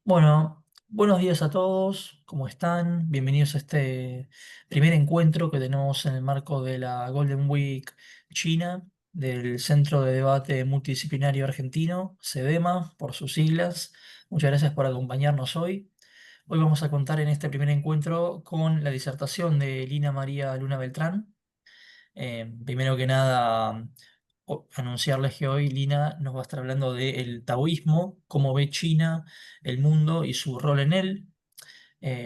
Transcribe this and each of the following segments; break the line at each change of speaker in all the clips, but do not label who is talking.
Bueno, buenos días a todos, ¿cómo están? Bienvenidos a este primer encuentro que tenemos en el marco de la Golden Week China, del Centro de Debate Multidisciplinario Argentino, CEDEMA, por sus siglas. Muchas gracias por acompañarnos hoy. Hoy vamos a contar en este primer encuentro con la disertación de Lina María Luna Beltrán. Primero que nada, anunciarles que hoy Lina nos va a estar hablando del taoísmo, cómo ve China, el mundo y su rol en él.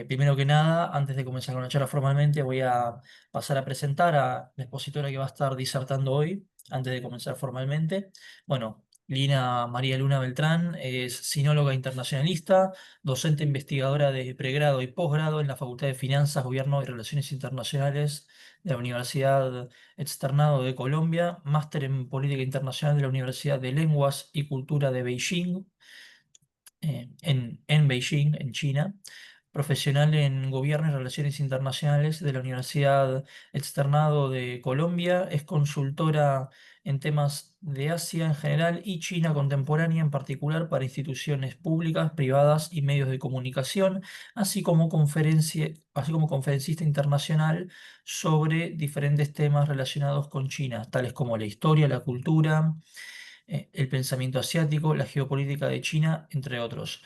Primero que nada, antes de comenzar con la charla formalmente, voy a pasar a presentar a la expositora que va a estar disertando hoy, antes de comenzar formalmente. Bueno, Lina María Luna Beltrán es sinóloga internacionalista, docente investigadora de pregrado y posgrado en la Facultad de Finanzas, Gobierno y Relaciones Internacionales de la Universidad Externado de Colombia, máster en Política Internacional de la Universidad de Lenguas y Cultura de Beijing, en Beijing, en China, profesional en Gobierno y Relaciones Internacionales de la Universidad Externado de Colombia, es consultora en temas de Asia en general y China contemporánea en particular para instituciones públicas, privadas y medios de comunicación, así como conferencista internacional sobre diferentes temas relacionados con China, tales como la historia, la cultura, el pensamiento asiático, la geopolítica de China, entre otros.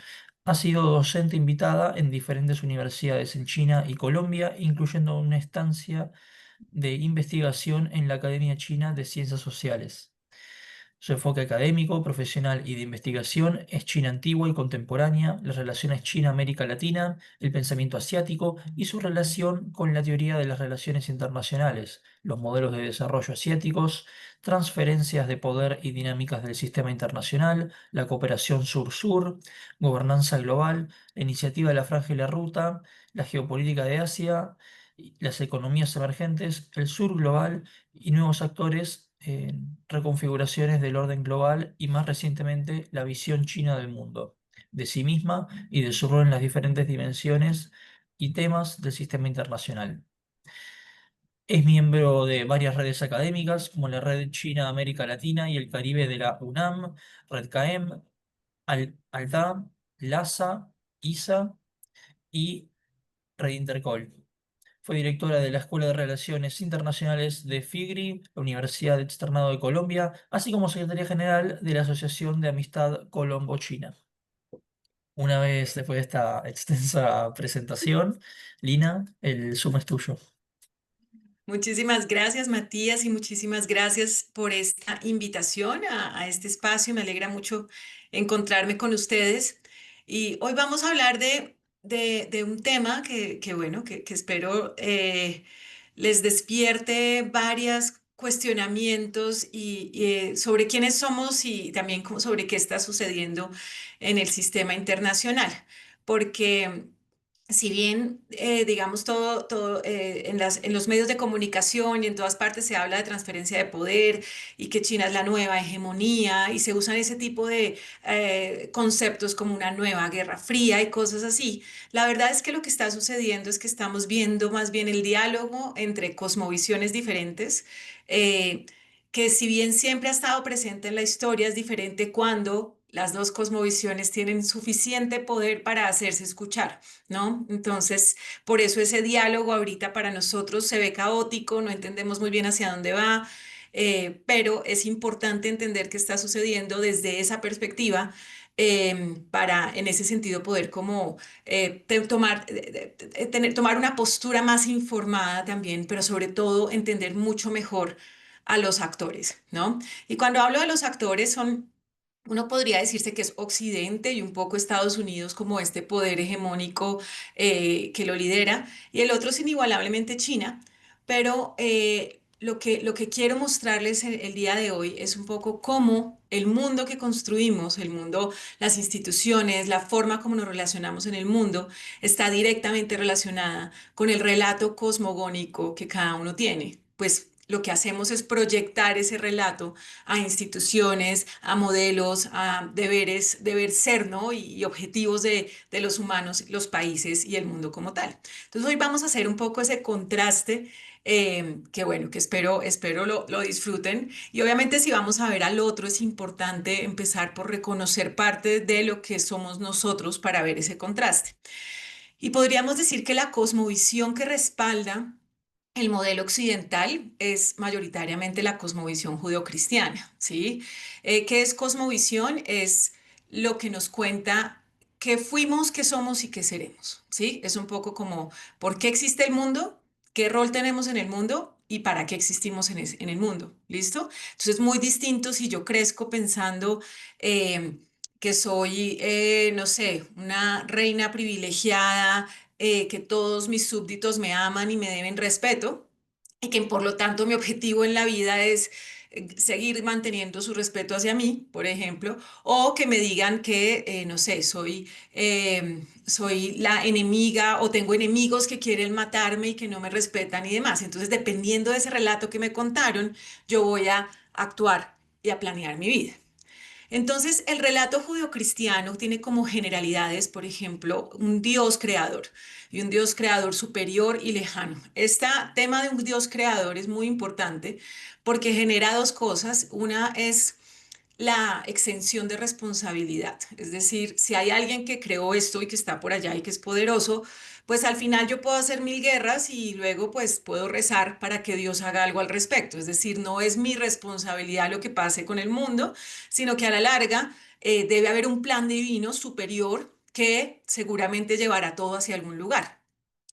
Ha sido docente invitada en diferentes universidades en China y Colombia, incluyendo una estancia de investigación en la Academia China de Ciencias Sociales. Su enfoque académico, profesional y de investigación es China antigua y contemporánea, las relaciones China-América Latina, el pensamiento asiático y su relación con la teoría de las relaciones internacionales, los modelos de desarrollo asiáticos, transferencias de poder y dinámicas del sistema internacional, la cooperación sur-sur, gobernanza global, la iniciativa de la Franja y la Ruta, la geopolítica de Asia, las economías emergentes, el sur global y nuevos actores en reconfiguraciones del orden global y más recientemente la visión china del mundo, de sí misma y de su rol en las diferentes dimensiones y temas del sistema internacional. Es miembro de varias redes académicas como la Red China América Latina y el Caribe de la UNAM, Red CAEM, ALDA, LASA, ISA y Red Intercol. Fue directora de la Escuela de Relaciones Internacionales de FIGRI, la Universidad Externado de Colombia, así como secretaria general de la Asociación de Amistad Colombo-China. Una vez después de esta extensa presentación, Lina, el Zoom es tuyo.
Muchísimas gracias, Matías, y muchísimas gracias por esta invitación a este espacio. Me alegra mucho encontrarme con ustedes. Y hoy vamos a hablar de un tema que espero les despierte varios cuestionamientos sobre quiénes somos y también sobre qué está sucediendo en el sistema internacional. Porque si bien, digamos, en los medios de comunicación y en todas partes se habla de transferencia de poder y que China es la nueva hegemonía y se usan ese tipo de conceptos como una nueva guerra fría y cosas así, la verdad es que lo que está sucediendo es que estamos viendo más bien el diálogo entre cosmovisiones diferentes, que si bien siempre ha estado presente en la historia, es diferente cuando las dos cosmovisiones tienen suficiente poder para hacerse escuchar. ¿No? Entonces, por eso ese diálogo ahorita para nosotros se ve caótico, no entendemos muy bien hacia dónde va, pero es importante entender qué está sucediendo desde esa perspectiva. Para en ese sentido poder como tomar una postura más informada también, pero sobre todo entender mucho mejor a los actores, ¿no? Y cuando hablo de los actores son uno podría decirse que es Occidente y un poco Estados Unidos como este poder hegemónico que lo lidera, y el otro es inigualablemente China, pero lo que quiero mostrarles el día de hoy es un poco cómo el mundo que construimos, el mundo, las instituciones, la forma como nos relacionamos en el mundo, está directamente relacionada con el relato cosmogónico que cada uno tiene. Pues lo que hacemos es proyectar ese relato a instituciones, a modelos, a deber ser, ¿no? Y objetivos de los humanos, los países y el mundo como tal. Entonces hoy vamos a hacer un poco ese contraste que bueno, que espero lo disfruten. Y obviamente si vamos a ver al otro, es importante empezar por reconocer parte de lo que somos nosotros para ver ese contraste. Y podríamos decir que la cosmovisión que respalda el modelo occidental es mayoritariamente la cosmovisión judeocristiana, ¿sí? ¿Qué es cosmovisión? Es lo que nos cuenta qué fuimos, qué somos y qué seremos, ¿sí? Es un poco como por qué existe el mundo, qué rol tenemos en el mundo y para qué existimos en el mundo, ¿listo? Entonces es muy distinto si yo crezco pensando eh, que soy, no sé, una reina privilegiada, que todos mis súbditos me aman y me deben respeto, y que por lo tanto mi objetivo en la vida es seguir manteniendo su respeto hacia mí, por ejemplo, o que me digan que, no sé, soy la enemiga o tengo enemigos que quieren matarme y que no me respetan y demás. Entonces, dependiendo de ese relato que me contaron, yo voy a actuar y a planear mi vida. Entonces, el relato judeocristiano tiene como generalidades, por ejemplo, un Dios creador y un Dios creador superior y lejano. Este tema de un Dios creador es muy importante porque genera dos cosas. Una es la exención de responsabilidad. Es decir, si hay alguien que creó esto y que está por allá y que es poderoso, pues al final yo puedo hacer mil guerras y luego pues puedo rezar para que Dios haga algo al respecto. Es decir, no es mi responsabilidad lo que pase con el mundo, sino que a la larga debe haber un plan divino superior que seguramente llevará todo hacia algún lugar.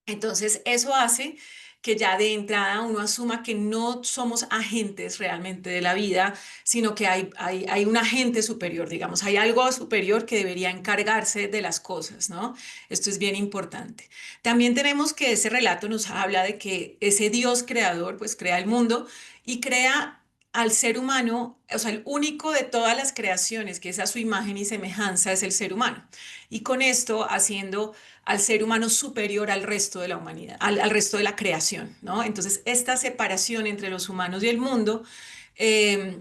Entonces, eso hace que ya de entrada uno asuma que no somos agentes realmente de la vida, sino que hay un agente superior, digamos, hay algo superior que debería encargarse de las cosas, ¿no? Esto es bien importante. También tenemos que ese relato nos habla de que ese Dios creador, pues crea el mundo y crea al ser humano, o sea, el único de todas las creaciones que es a su imagen y semejanza es el ser humano. Y con esto haciendo al ser humano superior al resto de la humanidad, al resto de la creación, ¿no? Entonces, esta separación entre los humanos y el mundo eh,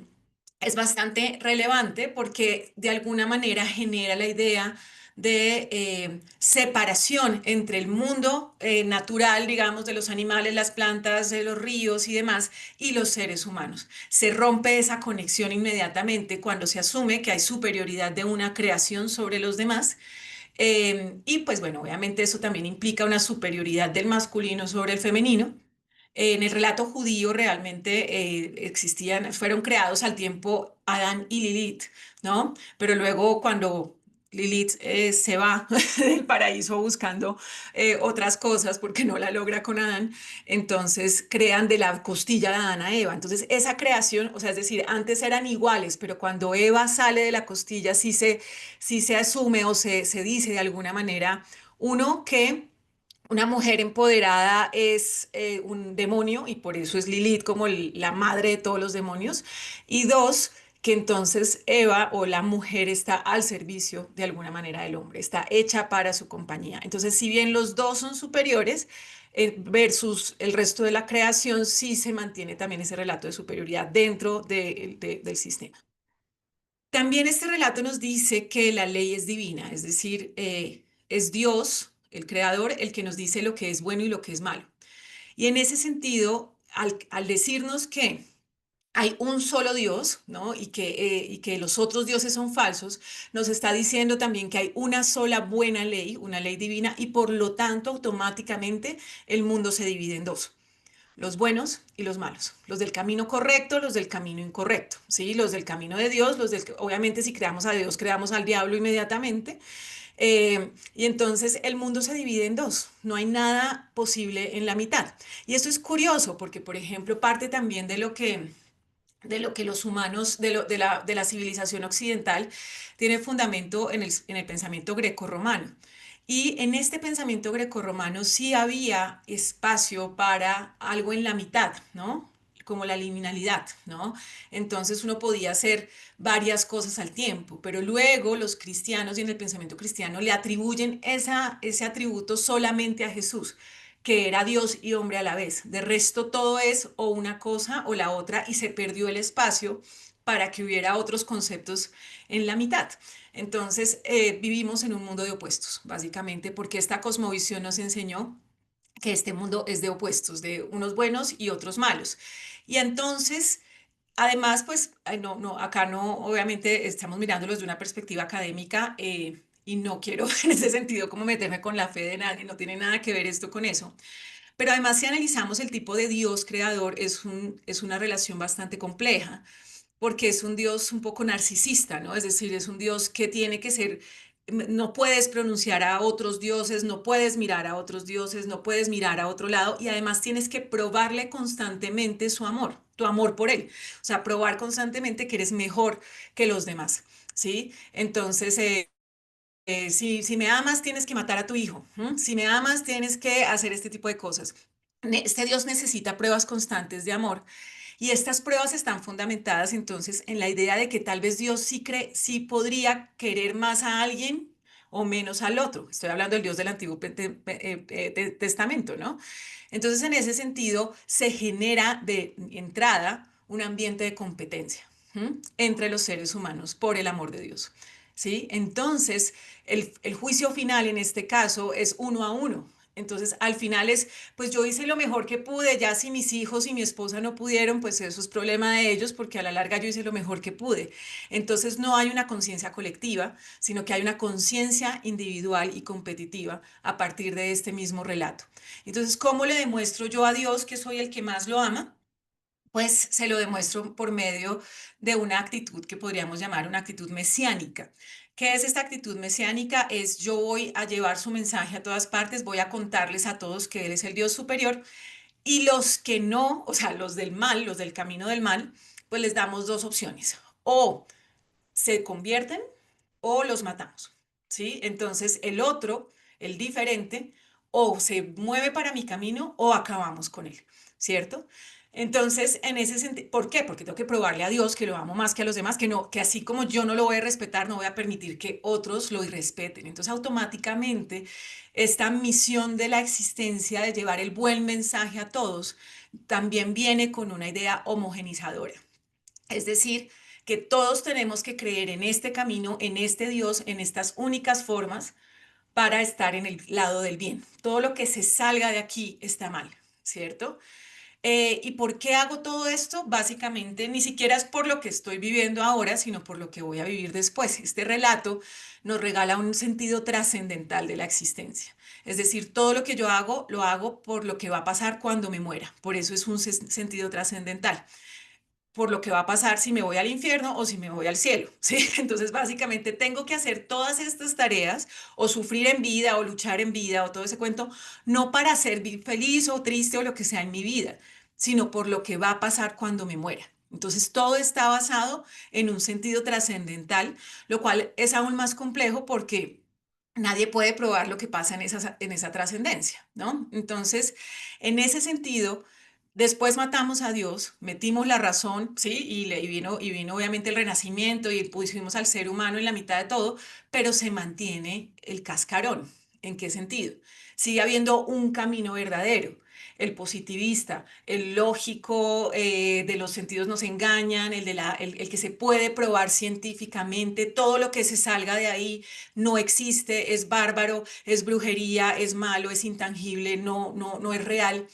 es bastante relevante porque de alguna manera genera la idea de separación entre el mundo natural, digamos, de los animales, las plantas, de los ríos y demás, y los seres humanos. Se rompe esa conexión inmediatamente cuando se asume que hay superioridad de una creación sobre los demás y pues bueno, obviamente eso también implica una superioridad del masculino sobre el femenino. En el relato judío realmente fueron creados al tiempo Adán y Lilith, ¿no? Pero luego cuando Lilith se va del paraíso buscando otras cosas porque no la logra con Adán, entonces crean de la costilla de Adán a Eva. Entonces esa creación, o sea, es decir, antes eran iguales, pero cuando Eva sale de la costilla sí se asume o se dice de alguna manera, uno que una mujer empoderada es un demonio y por eso es Lilith como la madre de todos los demonios. Y dos, que entonces Eva o la mujer está al servicio de alguna manera del hombre, está hecha para su compañía. Entonces, si bien los dos son superiores, versus el resto de la creación, sí se mantiene también ese relato de superioridad dentro del sistema. También este relato nos dice que la ley es divina, es decir, es Dios, el creador, el que nos dice lo que es bueno y lo que es malo. Y en ese sentido, al decirnos que hay un solo Dios, ¿no? Y que los otros dioses son falsos, nos está diciendo también que hay una sola buena ley, una ley divina, y por lo tanto automáticamente el mundo se divide en dos: los buenos y los malos, los del camino correcto, los del camino incorrecto, ¿sí? Los del camino de Dios, obviamente si creamos a Dios, creamos al diablo inmediatamente, y entonces el mundo se divide en dos, no hay nada posible en la mitad. Y esto es curioso porque, por ejemplo, parte también de lo que los humanos, de la civilización occidental, tiene fundamento en el pensamiento grecorromano. Y en este pensamiento grecorromano sí había espacio para algo en la mitad, ¿no? Como la liminalidad, ¿no? Entonces uno podía hacer varias cosas al tiempo, pero luego los cristianos y en el pensamiento cristiano le atribuyen ese atributo solamente a Jesús, que era Dios y hombre a la vez. De resto, todo es o una cosa o la otra y se perdió el espacio para que hubiera otros conceptos en la mitad. Entonces, vivimos en un mundo de opuestos, básicamente, porque esta cosmovisión nos enseñó que este mundo es de opuestos, de unos buenos y otros malos. Y entonces, además, pues, ay, no, no, acá no, obviamente estamos mirándolos de una perspectiva académica y no quiero en ese sentido como meterme con la fe de nadie, no tiene nada que ver esto con eso. Pero además, si analizamos el tipo de Dios creador, es una relación bastante compleja porque es un Dios un poco narcisista, ¿no? Es decir, es un Dios que tiene que ser, no puedes pronunciar a otros dioses, no puedes mirar a otros dioses, no puedes mirar a otro lado y además tienes que probarle constantemente su amor, tu amor por él. O sea, probar constantemente que eres mejor que los demás, ¿sí? Entonces, si me amas, tienes que matar a tu hijo. ¿M? Si me amas, tienes que hacer este tipo de cosas. Este Dios necesita pruebas constantes de amor y estas pruebas están fundamentadas entonces en la idea de que tal vez Dios sí cree, sí podría querer más a alguien o menos al otro. Estoy hablando del Dios del Antiguo Testamento, ¿no? Entonces, en ese sentido, se genera de entrada un ambiente de competencia, ¿m? Entre los seres humanos por el amor de Dios. ¿Sí? Entonces, el juicio final en este caso es uno a uno. Entonces, al final es, pues yo hice lo mejor que pude, ya si mis hijos y mi esposa no pudieron, pues eso es problema de ellos, porque a la larga yo hice lo mejor que pude. Entonces, no hay una conciencia colectiva, sino que hay una conciencia individual y competitiva a partir de este mismo relato. Entonces, ¿cómo le demuestro yo a Dios que soy el que más lo ama? Pues se lo demuestro por medio de una actitud que podríamos llamar una actitud mesiánica. ¿Qué es esta actitud mesiánica? Es yo voy a llevar su mensaje a todas partes, voy a contarles a todos que Él es el Dios superior y los que no, o sea, los del mal, los del camino del mal, pues les damos dos opciones. O se convierten o los matamos, ¿sí? Entonces el otro, el diferente, o se mueve para mi camino o acabamos con él, ¿cierto? Entonces, en ese sentido, ¿por qué? Porque tengo que probarle a Dios que lo amo más que a los demás, que no, que así como yo no lo voy a respetar, no voy a permitir que otros lo irrespeten. Entonces, automáticamente, esta misión de la existencia de llevar el buen mensaje a todos también viene con una idea homogenizadora. Es decir, que todos tenemos que creer en este camino, en este Dios, en estas únicas formas para estar en el lado del bien. Todo lo que se salga de aquí está mal, ¿cierto? ¿Y por qué hago todo esto? Básicamente, ni siquiera es por lo que estoy viviendo ahora, sino por lo que voy a vivir después. Este relato nos regala un sentido trascendental de la existencia. Es decir, todo lo que yo hago, lo hago por lo que va a pasar cuando me muera. Por eso es un sentido trascendental por lo que va a pasar si me voy al infierno o si me voy al cielo, ¿sí? Entonces, básicamente tengo que hacer todas estas tareas o sufrir en vida o luchar en vida o todo ese cuento, no para ser feliz o triste o lo que sea en mi vida, sino por lo que va a pasar cuando me muera. Entonces, todo está basado en un sentido trascendental, lo cual es aún más complejo porque nadie puede probar lo que pasa en esa trascendencia, ¿no? Entonces, en ese sentido, después matamos a Dios, metimos la razón, ¿sí? Y vino obviamente el renacimiento y pusimos al ser humano en la mitad de todo, pero se mantiene el cascarón. ¿En qué sentido? Sigue habiendo un camino verdadero. El positivista, el lógico de los sentidos nos engañan, el que se puede probar científicamente, todo lo que se salga de ahí no existe, es bárbaro, es brujería, es malo, es intangible, no es real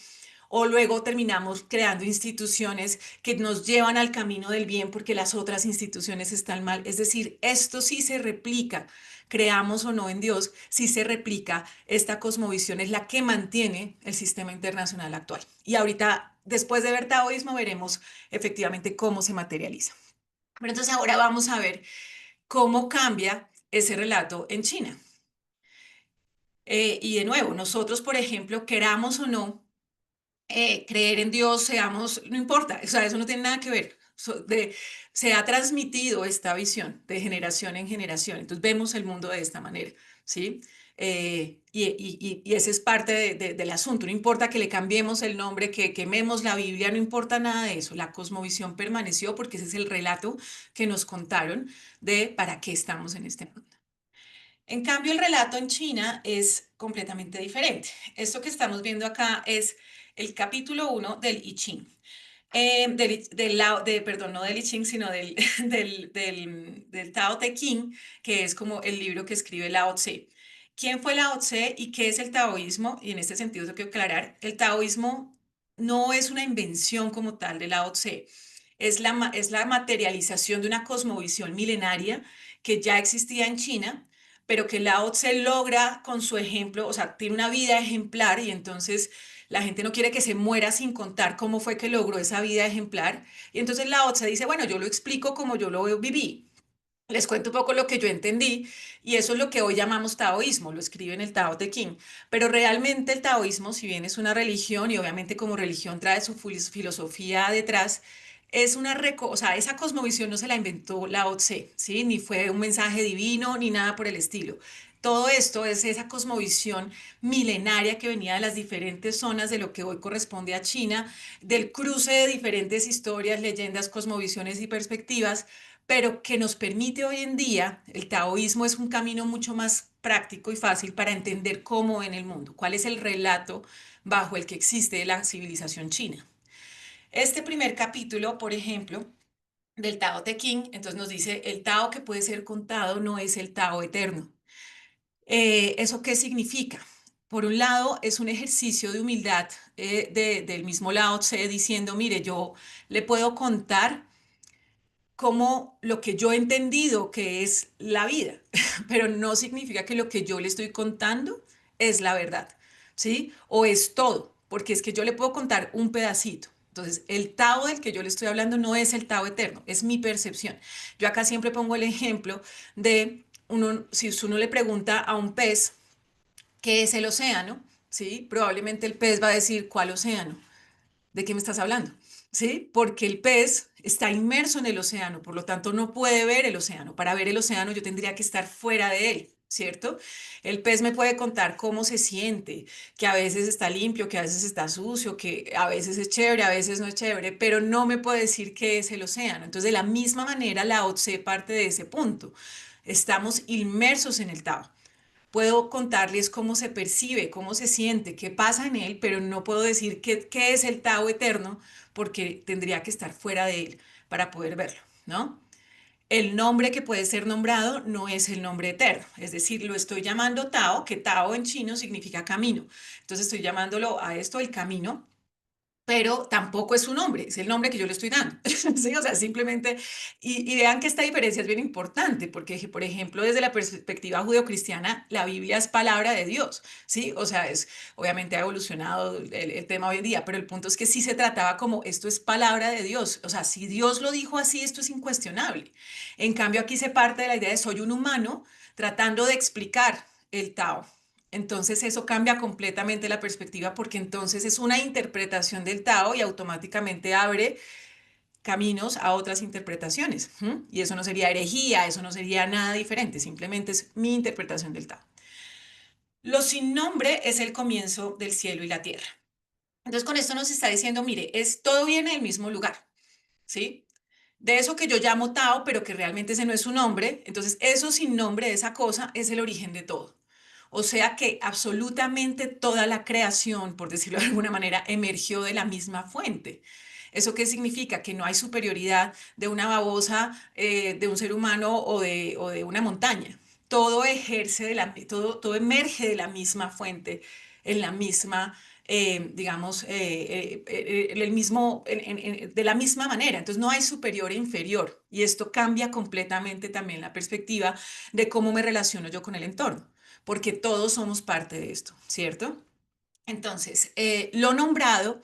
o luego terminamos creando instituciones que nos llevan al camino del bien porque las otras instituciones están mal. Es decir, esto sí se replica, creamos o no en Dios, sí se replica, esta cosmovisión es la que mantiene el sistema internacional actual. Y ahorita, después de ver taoísmo, veremos efectivamente cómo se materializa. Pero entonces ahora vamos a ver cómo cambia ese relato en China. Y de nuevo, nosotros, por ejemplo, queramos o no, creer en Dios, seamos, no importa, o sea, eso no tiene nada que ver. Se ha transmitido esta visión de generación en generación, entonces vemos el mundo de esta manera, ¿sí? Y ese es parte del asunto, no importa que le cambiemos el nombre, que quememos la Biblia, no importa nada de eso, la cosmovisión permaneció porque ese es el relato que nos contaron de para qué estamos en este mundo. En cambio, el relato en China es completamente diferente. Esto que estamos viendo acá es el capítulo 1 del I Ching. Perdón, no del I Ching, sino del Tao Te Ching, que es como el libro que escribe Lao Tse. ¿Quién fue Lao Tse y qué es el taoísmo? Y en este sentido, tengo que aclarar, el taoísmo no es una invención como tal de Lao Tse, es la materialización de una cosmovisión milenaria que ya existía en China, pero que Lao Tse logra con su ejemplo, o sea, tiene una vida ejemplar y entonces la gente no quiere que se muera sin contar cómo fue que logró esa vida ejemplar. Y entonces Lao Tse dice, bueno, yo lo explico como yo lo viví. Les cuento un poco lo que yo entendí y eso es lo que hoy llamamos taoísmo, lo escribe en el Tao Te Ching. Pero realmente el taoísmo, si bien es una religión y obviamente como religión trae su filosofía detrás, es o sea, esa cosmovisión no se la inventó Lao Tse, ¿sí? Ni fue un mensaje divino ni nada por el estilo. Todo esto es esa cosmovisión milenaria que venía de las diferentes zonas de lo que hoy corresponde a China, del cruce de diferentes historias, leyendas, cosmovisiones y perspectivas, pero que nos permite hoy en día, el taoísmo es un camino mucho más práctico y fácil para entender cómo en el mundo, cuál es el relato bajo el que existe la civilización china. Este primer capítulo, por ejemplo, del Tao Te Ching, entonces nos dice, el Tao que puede ser contado no es el Tao eterno. ¿Eso qué significa? Por un lado, es un ejercicio de humildad del mismo Lao Tse diciendo, mire, yo le puedo contar como lo que yo he entendido que es la vida, pero no significa que lo que yo le estoy contando es la verdad, ¿sí? O es todo, porque es que yo le puedo contar un pedacito. Entonces, el Tao del que yo le estoy hablando no es el Tao eterno, es mi percepción. Yo acá siempre pongo el ejemplo de si uno le pregunta a un pez qué es el océano, ¿sí? Probablemente el pez va a decir, ¿cuál océano? ¿De qué me estás hablando? ¿Sí? Porque el pez está inmerso en el océano, por lo tanto no puede ver el océano. Para ver el océano yo tendría que estar fuera de él, ¿cierto? El pez me puede contar cómo se siente, que a veces está limpio, que a veces está sucio, que a veces es chévere, a veces no es chévere, pero no me puede decir qué es el océano. Entonces, de la misma manera, la Tse parte de ese punto. Estamos inmersos en el Tao. Puedo contarles cómo se percibe, cómo se siente, qué pasa en él, pero no puedo decir qué es el Tao eterno porque tendría que estar fuera de él para poder verlo, ¿no? El nombre que puede ser nombrado no es el nombre eterno, es decir, lo estoy llamando Tao, que Tao en chino significa camino. Entonces estoy llamándolo a esto el camino, pero tampoco es su nombre, es el nombre que yo le estoy dando. ¿Sí? O sea, simplemente, y vean que esta diferencia es bien importante, porque, por ejemplo, desde la perspectiva judeocristiana, la Biblia es palabra de Dios, ¿sí? O sea, obviamente ha evolucionado el tema hoy en día, pero el punto es que sí se trataba como esto es palabra de Dios, o sea, si Dios lo dijo así, esto es incuestionable. En cambio, aquí se parte de la idea de soy un humano tratando de explicar el Tao. Entonces eso cambia completamente la perspectiva porque entonces es una interpretación del Tao y automáticamente abre caminos a otras interpretaciones. ¿M? Y eso no sería herejía, eso no sería nada diferente, simplemente es mi interpretación del Tao. Lo sin nombre es el comienzo del cielo y la tierra. Entonces con esto nos está diciendo, mire, todo viene del mismo lugar, ¿sí? De eso que yo llamo Tao, pero que realmente ese no es su nombre. Entonces, eso sin nombre, esa cosa, es el origen de todo. O sea que absolutamente toda la creación, por decirlo de alguna manera, emergió de la misma fuente. ¿Eso qué significa? Que no hay superioridad de una babosa, de un ser humano o de una montaña. Todo todo emerge de la misma fuente, en la misma digamos, el mismo, de la misma manera. Entonces no hay superior e inferior. Y esto cambia completamente también la perspectiva de cómo me relaciono yo con el entorno, porque todos somos parte de esto, ¿cierto? Entonces, lo nombrado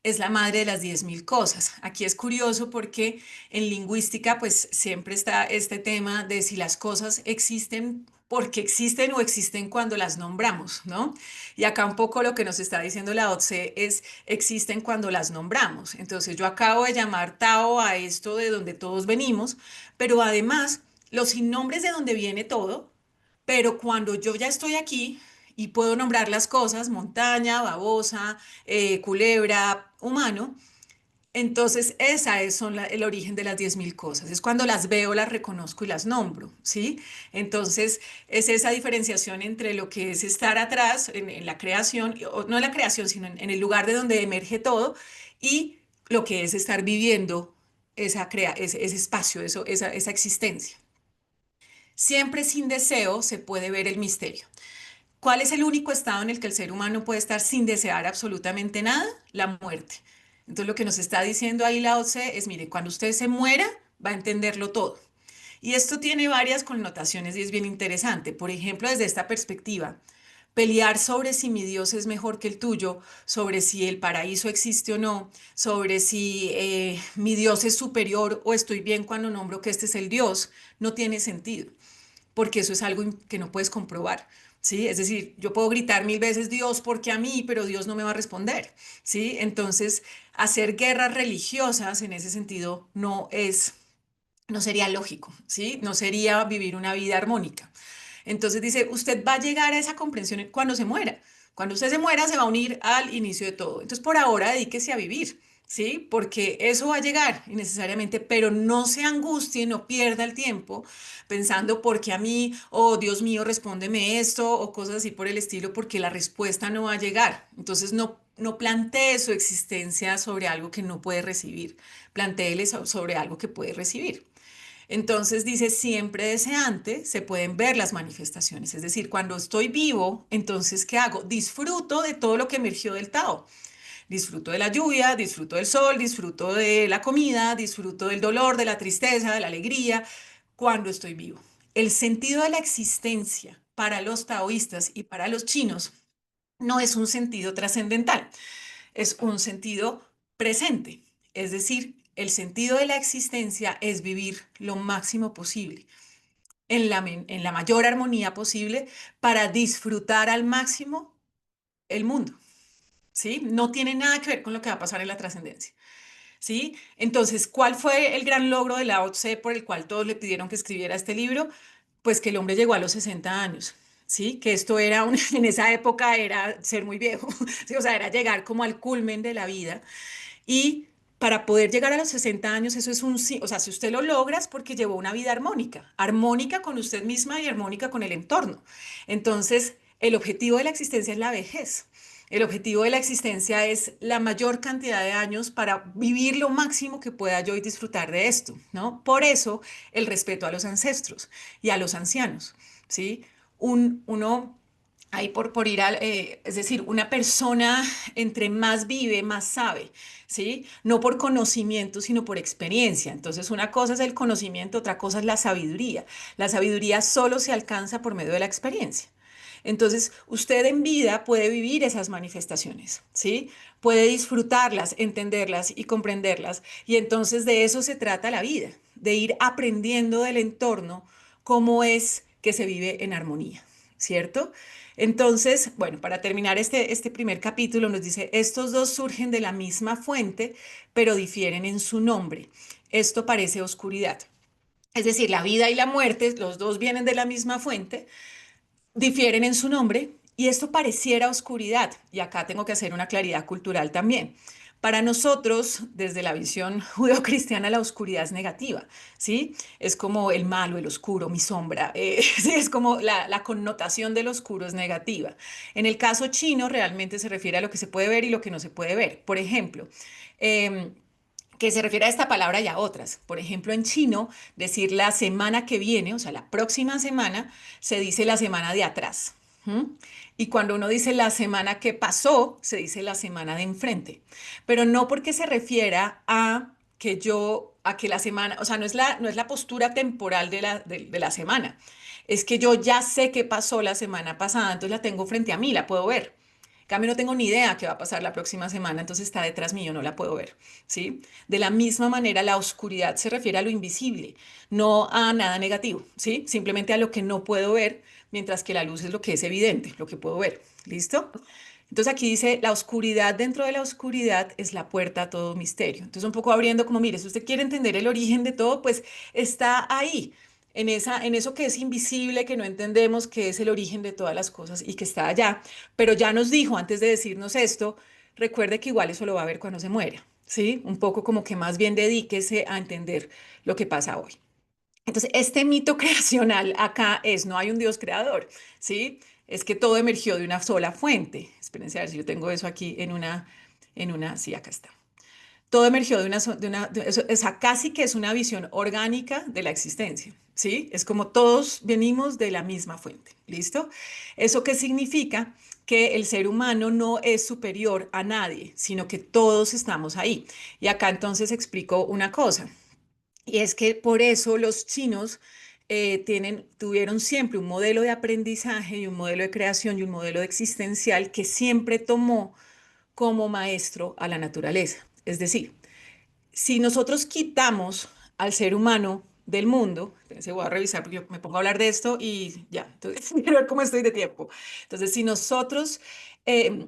es la madre de las 10.000 cosas. Aquí es curioso porque en lingüística pues siempre está este tema de si las cosas existen porque existen o existen cuando las nombramos, ¿no? Y acá un poco lo que nos está diciendo la OTSE es existen cuando las nombramos. Entonces yo acabo de llamar Tao a esto de donde todos venimos, pero además los sin nombres de donde viene todo, pero cuando yo ya estoy aquí y puedo nombrar las cosas, montaña, babosa, culebra, humano, Entonces, esa es el origen de las 10.000 cosas. Es cuando las veo, las reconozco y las nombro, ¿sí? Entonces, es esa diferenciación entre lo que es estar atrás en la creación, o no en la creación, sino en el lugar de donde emerge todo, y lo que es estar viviendo ese espacio, esa existencia. Siempre sin deseo se puede ver el misterio. ¿Cuál es el único estado en el que el ser humano puede estar sin desear absolutamente nada? La muerte. Entonces lo que nos está diciendo ahí Lao Tse es, mire, cuando usted se muera, va a entenderlo todo. Y esto tiene varias connotaciones y es bien interesante. Por ejemplo, desde esta perspectiva, pelear sobre si mi Dios es mejor que el tuyo, sobre si el paraíso existe o no, sobre si mi Dios es superior o estoy bien cuando nombro que este es el Dios, no tiene sentido porque eso es algo que no puedes comprobar, ¿sí? Es decir, yo puedo gritar 1000 veces Dios porque a mí, pero Dios no me va a responder, ¿sí? Entonces, hacer guerras religiosas en ese sentido no sería lógico, ¿sí? No sería vivir una vida armónica. Entonces dice, usted va a llegar a esa comprensión cuando se muera. Cuando usted se muera, se va a unir al inicio de todo. Entonces, por ahora, dedíquese a vivir, ¿sí? Porque eso va a llegar innecesariamente, pero no se angustie, no pierda el tiempo pensando porque a mí, oh Dios mío, respóndeme esto o cosas así por el estilo, porque la respuesta no va a llegar. Entonces, no plantee su existencia sobre algo que no puede recibir, plantéele sobre algo que puede recibir. Entonces dice, siempre deseante se pueden ver las manifestaciones. Es decir, cuando estoy vivo, entonces, ¿qué hago? Disfruto de todo lo que emergió del Tao. Disfruto de la lluvia, disfruto del sol, disfruto de la comida, disfruto del dolor, de la tristeza, de la alegría, cuando estoy vivo. El sentido de la existencia para los taoístas y para los chinos no es un sentido trascendental, es un sentido presente. Es decir, el sentido de la existencia es vivir lo máximo posible, en la mayor armonía posible, para disfrutar al máximo el mundo. ¿Sí? No tiene nada que ver con lo que va a pasar en la trascendencia. ¿Sí? Entonces, ¿cuál fue el gran logro de Lao Tse por el cual todos le pidieron que escribiera este libro? Pues que el hombre llegó a los 60 años. ¿Sí? Que esto era en esa época era ser muy viejo, ¿sí? O sea, era llegar como al culmen de la vida y para poder llegar a los 60 años, eso es o sea, si usted lo logra es porque llevó una vida armónica, armónica con usted misma y armónica con el entorno. Entonces, el objetivo de la existencia es la vejez. El objetivo de la existencia es la mayor cantidad de años para vivir lo máximo que pueda yo y disfrutar de esto, ¿no? Por eso el respeto a los ancestros y a los ancianos, ¿sí? Uno ahí por ir al, es decir, una persona entre más vive, más sabe, ¿sí? No por conocimiento, sino por experiencia. Entonces, una cosa es el conocimiento, otra cosa es la sabiduría. La sabiduría solo se alcanza por medio de la experiencia. Entonces, usted en vida puede vivir esas manifestaciones, ¿sí? Puede disfrutarlas, entenderlas y comprenderlas. Y entonces de eso se trata la vida, de ir aprendiendo del entorno cómo es que se vive en armonía, ¿cierto? Entonces, bueno, para terminar este primer capítulo nos dice, estos dos surgen de la misma fuente, pero difieren en su nombre. Esto parece oscuridad. Es decir, la vida y la muerte, los dos vienen de la misma fuente, difieren en su nombre y esto pareciera oscuridad. Y acá tengo que hacer una claridad cultural también. Para nosotros, desde la visión judeocristiana, la oscuridad es negativa, ¿sí? Es como el malo, el oscuro, mi sombra, ¿sí? Es como la connotación del oscuro es negativa. En el caso chino, realmente se refiere a lo que se puede ver y lo que no se puede ver. Por ejemplo, eh, que se refiere a esta palabra y a otras. Por ejemplo, en chino, decir la semana que viene, o sea, la próxima semana, se dice la semana de atrás. ¿Mm? Y cuando uno dice la semana que pasó, se dice la semana de enfrente. Pero no porque se refiera a a que la semana, o sea, no es la postura temporal de la semana. Es que yo ya sé qué pasó la semana pasada, entonces la tengo frente a mí, la puedo ver. En cambio, no tengo ni idea qué va a pasar la próxima semana, entonces está detrás mío, no la puedo ver, ¿sí? De la misma manera, la oscuridad se refiere a lo invisible, no a nada negativo, ¿sí? Simplemente a lo que no puedo ver, mientras que la luz es lo que es evidente, lo que puedo ver. ¿Listo? Entonces aquí dice, la oscuridad dentro de la oscuridad es la puerta a todo misterio. Entonces un poco abriendo como, mire, si usted quiere entender el origen de todo, pues está ahí, en eso que es invisible, que no entendemos, que es el origen de todas las cosas y que está allá. Pero ya nos dijo antes de decirnos esto, recuerde que igual eso lo va a ver cuando se muera. ¿sí? Un poco como que más bien dedíquese a entender lo que pasa hoy. Entonces, este mito creacional acá es, no hay un Dios creador, ¿sí? Es que todo emergió de una sola fuente. Espérense a ver si yo tengo eso aquí sí, acá está. Todo emergió o sea, casi que es una visión orgánica de la existencia, ¿sí? Es como todos venimos de la misma fuente, ¿listo? ¿Eso qué significa? Que el ser humano no es superior a nadie, sino que todos estamos ahí. Y acá entonces explico una cosa. Y es que por eso los chinos tuvieron siempre un modelo de aprendizaje y un modelo de creación y un modelo de existencial que siempre tomó como maestro a la naturaleza. Es decir, si nosotros quitamos al ser humano del mundo, entonces voy a revisar porque yo me pongo a hablar de esto y ya, entonces quiero ver cómo estoy de tiempo. Entonces, si nosotros eh,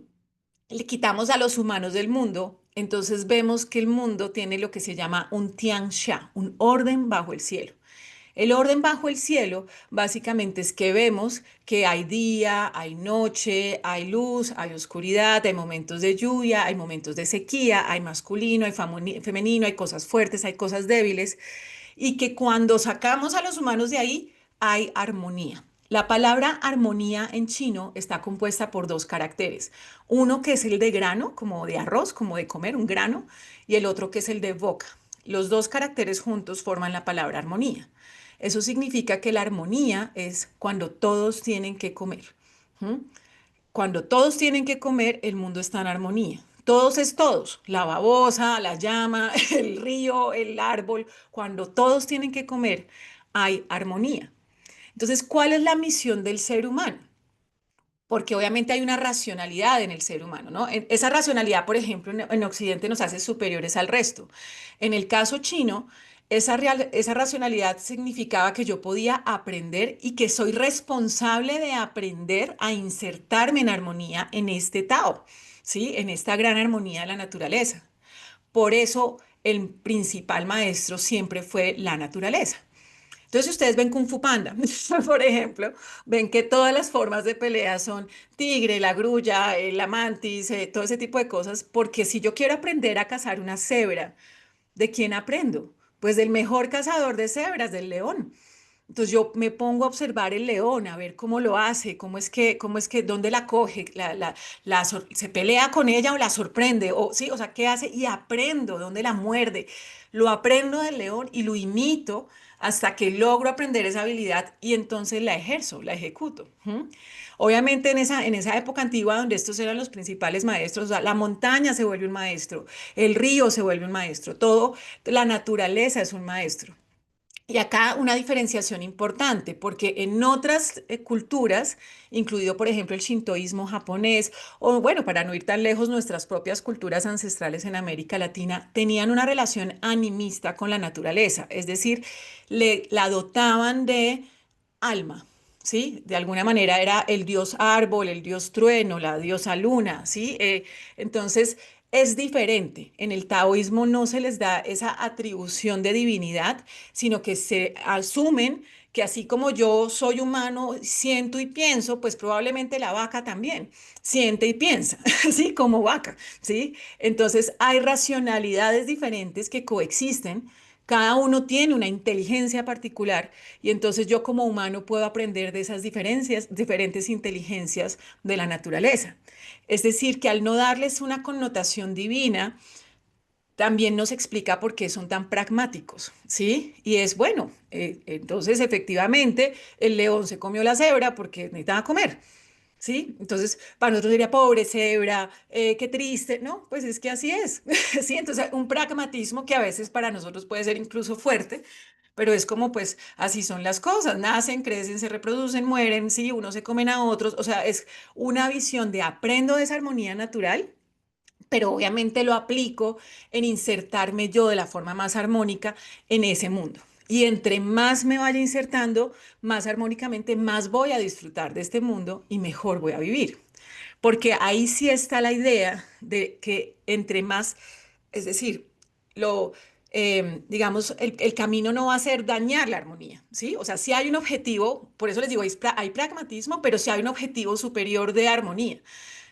le quitamos a los humanos del mundo, entonces vemos que el mundo tiene lo que se llama un Tiansha, un orden bajo el cielo. El orden bajo el cielo básicamente es que vemos que hay día, hay noche, hay luz, hay oscuridad, hay momentos de lluvia, hay momentos de sequía, hay masculino, hay femenino, hay cosas fuertes, hay cosas débiles, y que cuando sacamos a los humanos de ahí hay armonía. La palabra armonía en chino está compuesta por dos caracteres. Uno que es el de grano, como de arroz, como de comer, un grano, y el otro que es el de boca. Los dos caracteres juntos forman la palabra armonía. Eso significa que la armonía es cuando todos tienen que comer. ¿Mm? Cuando todos tienen que comer, el mundo está en armonía. Todos es todos, la babosa, la llama, el río, el árbol. Cuando todos tienen que comer, hay armonía. Entonces, ¿cuál es la misión del ser humano? Porque obviamente hay una racionalidad en el ser humano, ¿no? Esa racionalidad, por ejemplo, en Occidente nos hace superiores al resto. En el caso chino, esa racionalidad significaba que yo podía aprender y que soy responsable de aprender a insertarme en armonía en este Tao, ¿sí? En esta gran armonía de la naturaleza. Por eso el principal maestro siempre fue la naturaleza. Entonces, si ustedes ven Kung Fu Panda, por ejemplo, ven que todas las formas de pelea son tigre, la grulla, la mantis, todo ese tipo de cosas, porque si yo quiero aprender a cazar una cebra, ¿de quién aprendo? Pues del mejor cazador de cebras, del león. Entonces yo me pongo a observar el león, a ver cómo lo hace, dónde la coge, se pelea con ella o la sorprende, o sí, o sea, qué hace y aprendo dónde la muerde. Lo aprendo del león y lo imito hasta que logro aprender esa habilidad y entonces la ejerzo, la ejecuto. ¿Mm? Obviamente en esa época antigua donde estos eran los principales maestros, o sea, la montaña se vuelve un maestro, el río se vuelve un maestro, todo, la naturaleza es un maestro. Y acá una diferenciación importante, porque en otras culturas, incluido por ejemplo el shintoísmo japonés, o bueno, para no ir tan lejos, nuestras propias culturas ancestrales en América Latina, tenían una relación animista con la naturaleza, es decir, la dotaban de alma, ¿sí? De alguna manera era el dios árbol, el dios trueno, la diosa luna, ¿sí? Entonces es diferente. En el taoísmo no se les da esa atribución de divinidad, sino que se asumen que así como yo soy humano, siento y pienso, pues probablemente la vaca también siente y piensa, ¿sí? Como vaca, ¿sí? Entonces hay racionalidades diferentes que coexisten. Cada uno tiene una inteligencia particular y entonces yo como humano puedo aprender de esas diferencias, diferentes inteligencias de la naturaleza. Es decir, que al no darles una connotación divina, también nos explica por qué son tan pragmáticos, ¿sí? Y es bueno, entonces efectivamente el león se comió la cebra porque necesitaba comer. ¿Sí? Entonces, para nosotros sería pobre cebra, qué triste, ¿no? Pues es que así es, ¿sí? Entonces, un pragmatismo que a veces para nosotros puede ser incluso fuerte, pero es como, pues, así son las cosas, nacen, crecen, se reproducen, mueren, sí, unos se comen a otros, o sea, es una visión de aprendo de esa armonía natural, pero obviamente lo aplico en insertarme yo de la forma más armónica en ese mundo. Y entre más me vaya insertando, más armónicamente, más voy a disfrutar de este mundo y mejor voy a vivir. Porque ahí sí está la idea de que entre más, es decir, digamos, el camino no va a ser dañar la armonía, ¿sí? O sea, sí hay un objetivo, por eso les digo, hay pragmatismo, pero sí hay un objetivo superior de armonía.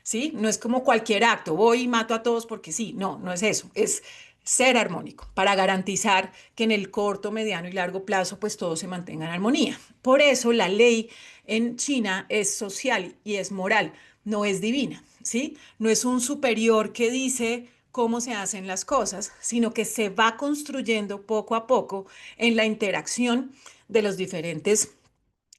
¿sí? No es como cualquier acto, voy y mato a todos porque sí, no, no es eso, es ser armónico para garantizar que en el corto, mediano y largo plazo pues todo se mantenga en armonía. Por eso la ley en China es social y es moral, no es divina, ¿sí? No es un superior que dice cómo se hacen las cosas, sino que se va construyendo poco a poco en la interacción de los diferentes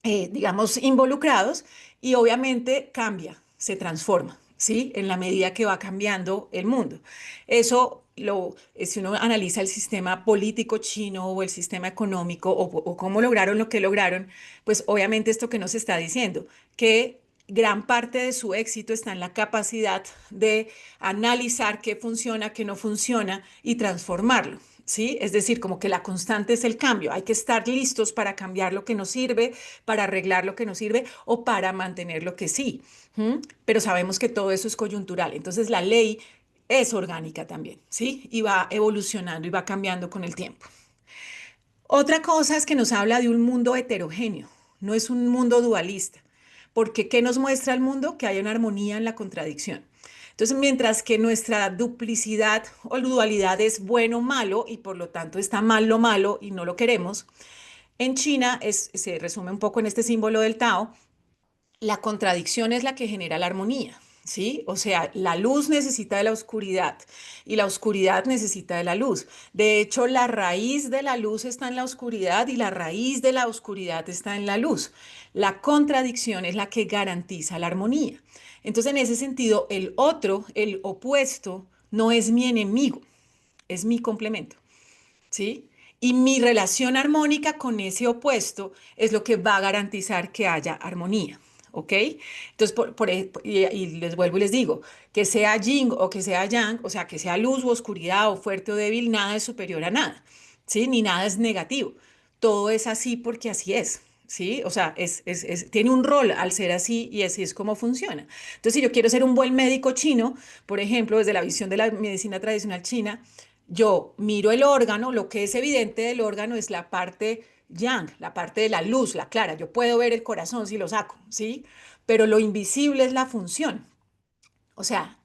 digamos, involucrados y obviamente cambia, se transforma, ¿sí? En la medida que va cambiando el mundo. Eso, si uno analiza el sistema político chino o el sistema económico o cómo lograron lo que lograron, pues obviamente esto que nos está diciendo, que gran parte de su éxito está en la capacidad de analizar qué funciona, qué no funciona y transformarlo. ¿Sí? Es decir, como que la constante es el cambio. Hay que estar listos para cambiar lo que nos sirve, para arreglar lo que nos sirve o para mantener lo que sí. ¿Mm? Pero sabemos que todo eso es coyuntural. Entonces la ley es orgánica también, ¿sí? Y va evolucionando y va cambiando con el tiempo. Otra cosa es que nos habla de un mundo heterogéneo, no es un mundo dualista, porque ¿qué nos muestra el mundo? Que hay una armonía en la contradicción. Entonces, mientras que nuestra duplicidad o dualidad es bueno-malo y por lo tanto está mal lo malo y no lo queremos, en China se resume un poco en este símbolo del Tao, la contradicción es la que genera la armonía, ¿sí? O sea, la luz necesita de la oscuridad y la oscuridad necesita de la luz. De hecho, la raíz de la luz está en la oscuridad y la raíz de la oscuridad está en la luz. La contradicción es la que garantiza la armonía. Entonces, en ese sentido, el otro, el opuesto, no es mi enemigo, es mi complemento. ¿Sí? Y mi relación armónica con ese opuesto es lo que va a garantizar que haya armonía, ¿ok? Entonces, y les vuelvo y les digo, que sea yin o que sea yang, o sea, que sea luz o oscuridad o fuerte o débil, nada es superior a nada, ¿sí? Ni nada es negativo. Todo es así porque así es. ¿Sí? O sea, tiene un rol al ser así y así es como funciona. Entonces, si yo quiero ser un buen médico chino, por ejemplo, desde la visión de la medicina tradicional china, yo miro el órgano, lo que es evidente del órgano es la parte yang, la parte de la luz, la clara. Yo puedo ver el corazón si lo saco, ¿sí? Pero lo invisible es la función. O sea,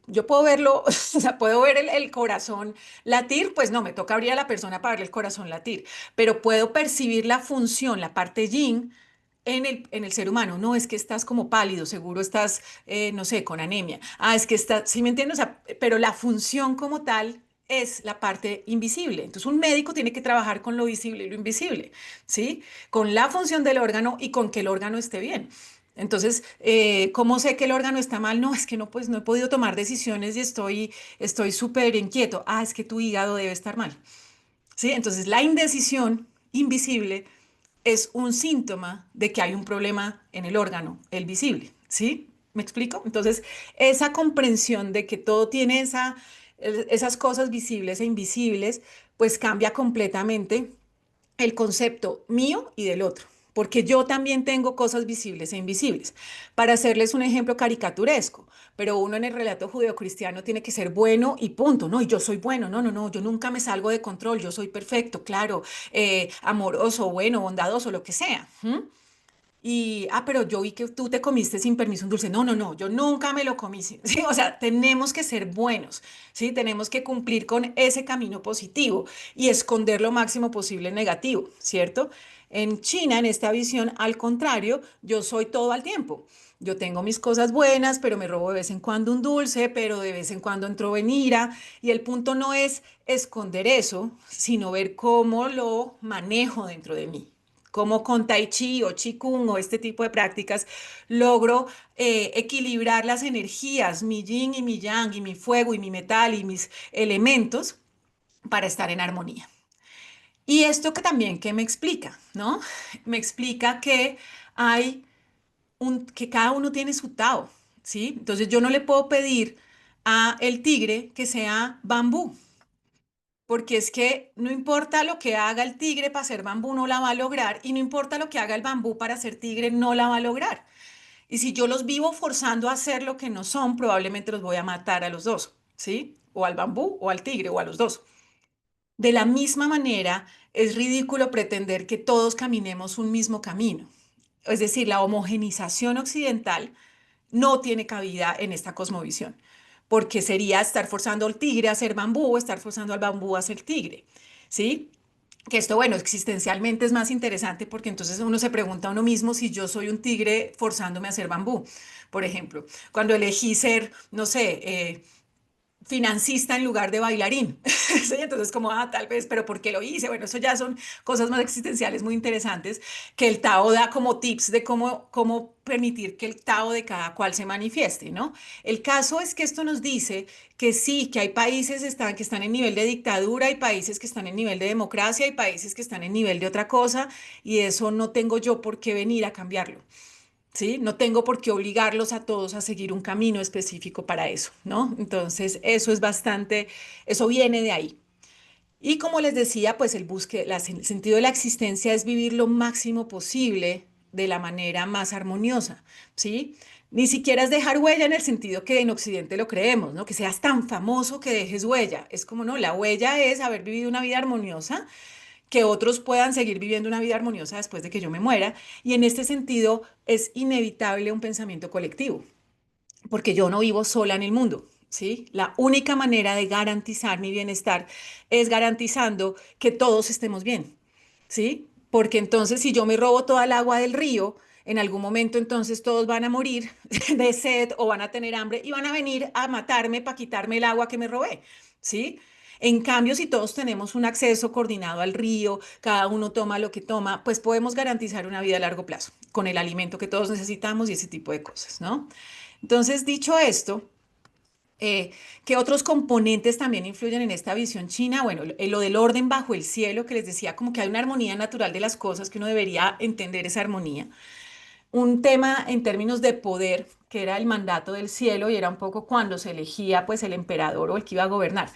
yo puedo verlo, o sea, puedo ver el corazón latir, pues no, me toca abrir a la persona para ver el corazón latir, pero puedo percibir la función, la parte yin, en el ser humano. No, es que estás como pálido, seguro estás, no sé, con anemia. Ah, es que estás, ¿sí me entiendes? O sea, pero la función como tal es la parte invisible. Entonces, un médico tiene que trabajar con lo visible y lo invisible, ¿sí? Con la función del órgano y con que el órgano esté bien. Entonces, ¿cómo sé que el órgano está mal? No, es que no, pues no he podido tomar decisiones y estoy súper inquieto. Ah, es que tu hígado debe estar mal. ¿Sí? Entonces, la indecisión invisible es un síntoma de que hay un problema en el órgano, el visible, ¿sí? ¿Me explico? Entonces, esa comprensión de que todo tiene esas cosas visibles e invisibles, pues cambia completamente el concepto mío y del otro, porque yo también tengo cosas visibles e invisibles. Para hacerles un ejemplo caricaturesco, pero uno en el relato judeocristiano tiene que ser bueno y punto, ¿no? Y yo soy bueno, no, no, no, yo nunca me salgo de control, yo soy perfecto, claro, amoroso, bueno, bondadoso, lo que sea. ¿M? Y, pero yo vi que tú te comiste sin permiso un dulce. No, no, no, yo nunca me lo comí. ¿Sí? O sea, tenemos que ser buenos, ¿sí? Tenemos que cumplir con ese camino positivo y esconder lo máximo posible el negativo, ¿cierto? En China, en esta visión, al contrario, yo soy todo al tiempo. Yo tengo mis cosas buenas, pero me robo de vez en cuando un dulce, pero de vez en cuando entro en ira. Y el punto no es esconder eso, sino ver cómo lo manejo dentro de mí, como con Tai Chi o Qigong o este tipo de prácticas, logro equilibrar las energías, mi yin y mi yang, y mi fuego y mi metal y mis elementos para estar en armonía. Y esto que también que me explica, ¿no? Me explica que hay que cada uno tiene su Tao, ¿sí? Entonces yo no le puedo pedir a el tigre que sea bambú, porque es que no importa lo que haga el tigre para ser bambú, no la va a lograr, y no importa lo que haga el bambú para ser tigre, no la va a lograr. Y si yo los vivo forzando a hacer lo que no son, probablemente los voy a matar a los dos, ¿sí? O al bambú, o al tigre, o a los dos. De la misma manera, es ridículo pretender que todos caminemos un mismo camino. Es decir, la homogenización occidental no tiene cabida en esta cosmovisión, porque sería estar forzando al tigre a ser bambú o estar forzando al bambú a ser tigre, ¿sí? Que esto, bueno, existencialmente es más interesante porque entonces uno se pregunta a uno mismo si yo soy un tigre forzándome a ser bambú, por ejemplo. Cuando elegí ser, no sé, financista en lugar de bailarín. ¿Sí? Entonces, como, tal vez, pero ¿por qué lo hice? Bueno, eso ya son cosas más existenciales muy interesantes que el Tao da como tips de cómo permitir que el Tao de cada cual se manifieste, ¿no? El caso es que esto nos dice que sí, que hay países que están en nivel de dictadura, hay países que están en nivel de democracia, hay países que están en nivel de otra cosa, y eso no tengo yo por qué venir a cambiarlo. ¿Sí? No tengo por qué obligarlos a todos a seguir un camino específico para eso, ¿no? Entonces, eso es bastante, eso viene de ahí. Y como les decía, pues el sentido de la existencia es vivir lo máximo posible de la manera más armoniosa, ¿sí? Ni siquiera es dejar huella en el sentido que en Occidente lo creemos, ¿no? Que seas tan famoso que dejes huella. Es como, no, la huella es haber vivido una vida armoniosa, que otros puedan seguir viviendo una vida armoniosa después de que yo me muera. Y en este sentido es inevitable un pensamiento colectivo, porque yo no vivo sola en el mundo. ¿Sí? La única manera de garantizar mi bienestar es garantizando que todos estemos bien. ¿Sí? Porque entonces si yo me robo toda el agua del río, en algún momento entonces todos van a morir de sed o van a tener hambre y van a venir a matarme para quitarme el agua que me robé. ¿Sí? En cambio, si todos tenemos un acceso coordinado al río, cada uno toma lo que toma, pues podemos garantizar una vida a largo plazo con el alimento que todos necesitamos y ese tipo de cosas, ¿no? Entonces, dicho esto, ¿qué otros componentes también influyen en esta visión china? Bueno, lo del orden bajo el cielo, que les decía, como que hay una armonía natural de las cosas, que uno debería entender esa armonía. Un tema en términos de poder, que era el mandato del cielo y era un poco cuando se elegía pues el emperador o el que iba a gobernar.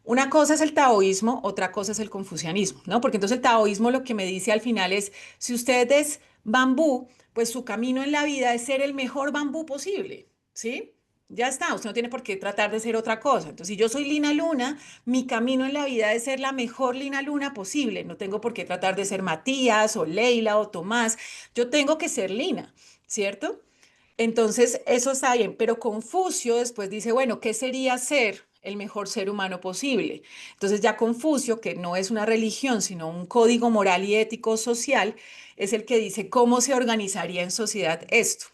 Una cosa es el taoísmo, otra cosa es el confucianismo, ¿no? Porque entonces el taoísmo lo que me dice al final es, si usted es bambú, pues su camino en la vida es ser el mejor bambú posible, ¿sí? Ya está, usted no tiene por qué tratar de ser otra cosa. Entonces, si yo soy Lina Luna, mi camino en la vida es ser la mejor Lina Luna posible. No tengo por qué tratar de ser Matías o Leila o Tomás. Yo tengo que ser Lina, ¿cierto? Entonces, eso está bien, pero Confucio después dice, bueno, ¿qué sería ser el mejor ser humano posible? Entonces ya Confucio, que no es una religión, sino un código moral y ético social, es el que dice cómo se organizaría en sociedad esto.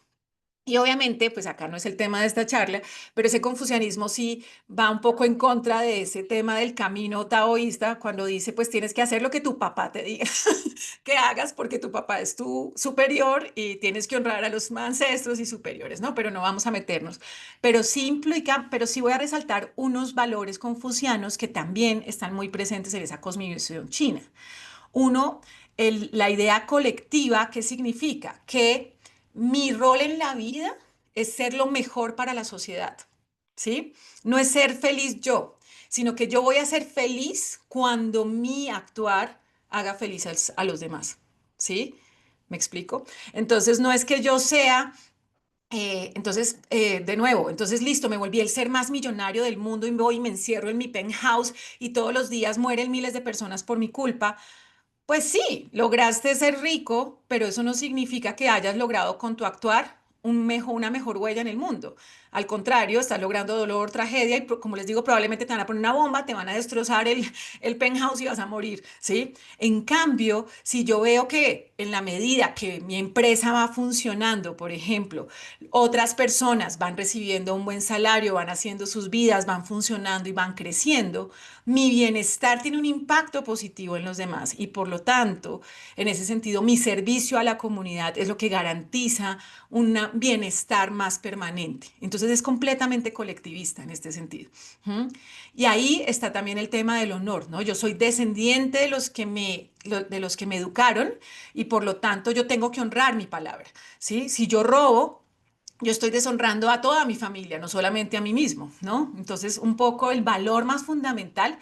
Y obviamente, pues acá no es el tema de esta charla, pero ese confucianismo sí va un poco en contra de ese tema del camino taoísta, cuando dice, pues tienes que hacer lo que tu papá te diga que hagas porque tu papá es tu superior y tienes que honrar a los ancestros y superiores, ¿no? Pero no vamos a meternos. Pero sí implica, pero sí voy a resaltar unos valores confucianos que también están muy presentes en esa cosmovisión china. Uno, la idea colectiva, ¿qué significa? Que mi rol en la vida es ser lo mejor para la sociedad, ¿sí? No es ser feliz yo, sino que yo voy a ser feliz cuando mi actuar haga feliz a los demás, ¿sí? ¿Me explico? Entonces, no es que yo sea de nuevo, entonces listo, me volví el ser más millonario del mundo y voy y me encierro en mi penthouse y todos los días mueren miles de personas por mi culpa. Pues sí, lograste ser rico, pero eso no significa que hayas logrado con tu actuar una mejor huella en el mundo. Al contrario, estás logrando dolor, tragedia y como les digo, probablemente te van a poner una bomba, te van a destrozar el penthouse y vas a morir, ¿sí? En cambio, si yo veo que en la medida que mi empresa va funcionando, por ejemplo, otras personas van recibiendo un buen salario, van haciendo sus vidas, van funcionando y van creciendo, mi bienestar tiene un impacto positivo en los demás y por lo tanto, en ese sentido, mi servicio a la comunidad es lo que garantiza un bienestar más permanente. Entonces es completamente colectivista en este sentido. ¿Mm? Y ahí está también el tema del honor, ¿no? Yo soy descendiente de de los que me educaron y por lo tanto yo tengo que honrar mi palabra, ¿sí? Si yo robo, yo estoy deshonrando a toda mi familia, no solamente a mí mismo, ¿no? Entonces, un poco el valor más fundamental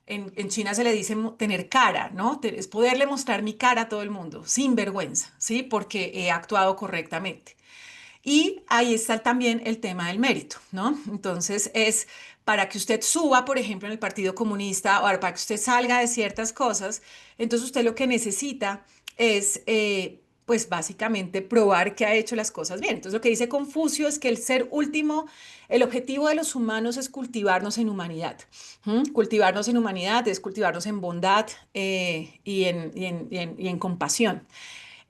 en China se le dice tener cara, ¿no? Es poderle mostrar mi cara a todo el mundo, sin vergüenza, ¿sí? Porque he actuado correctamente. Y ahí está también el tema del mérito, ¿no? Entonces, es para que usted suba, por ejemplo, en el Partido Comunista o para que usted salga de ciertas cosas, entonces usted lo que necesita es pues básicamente probar que ha hecho las cosas bien. Entonces lo que dice Confucio es que el ser último, el objetivo de los humanos es cultivarnos en humanidad. ¿Mm? Cultivarnos en humanidad es cultivarnos en bondad y en compasión.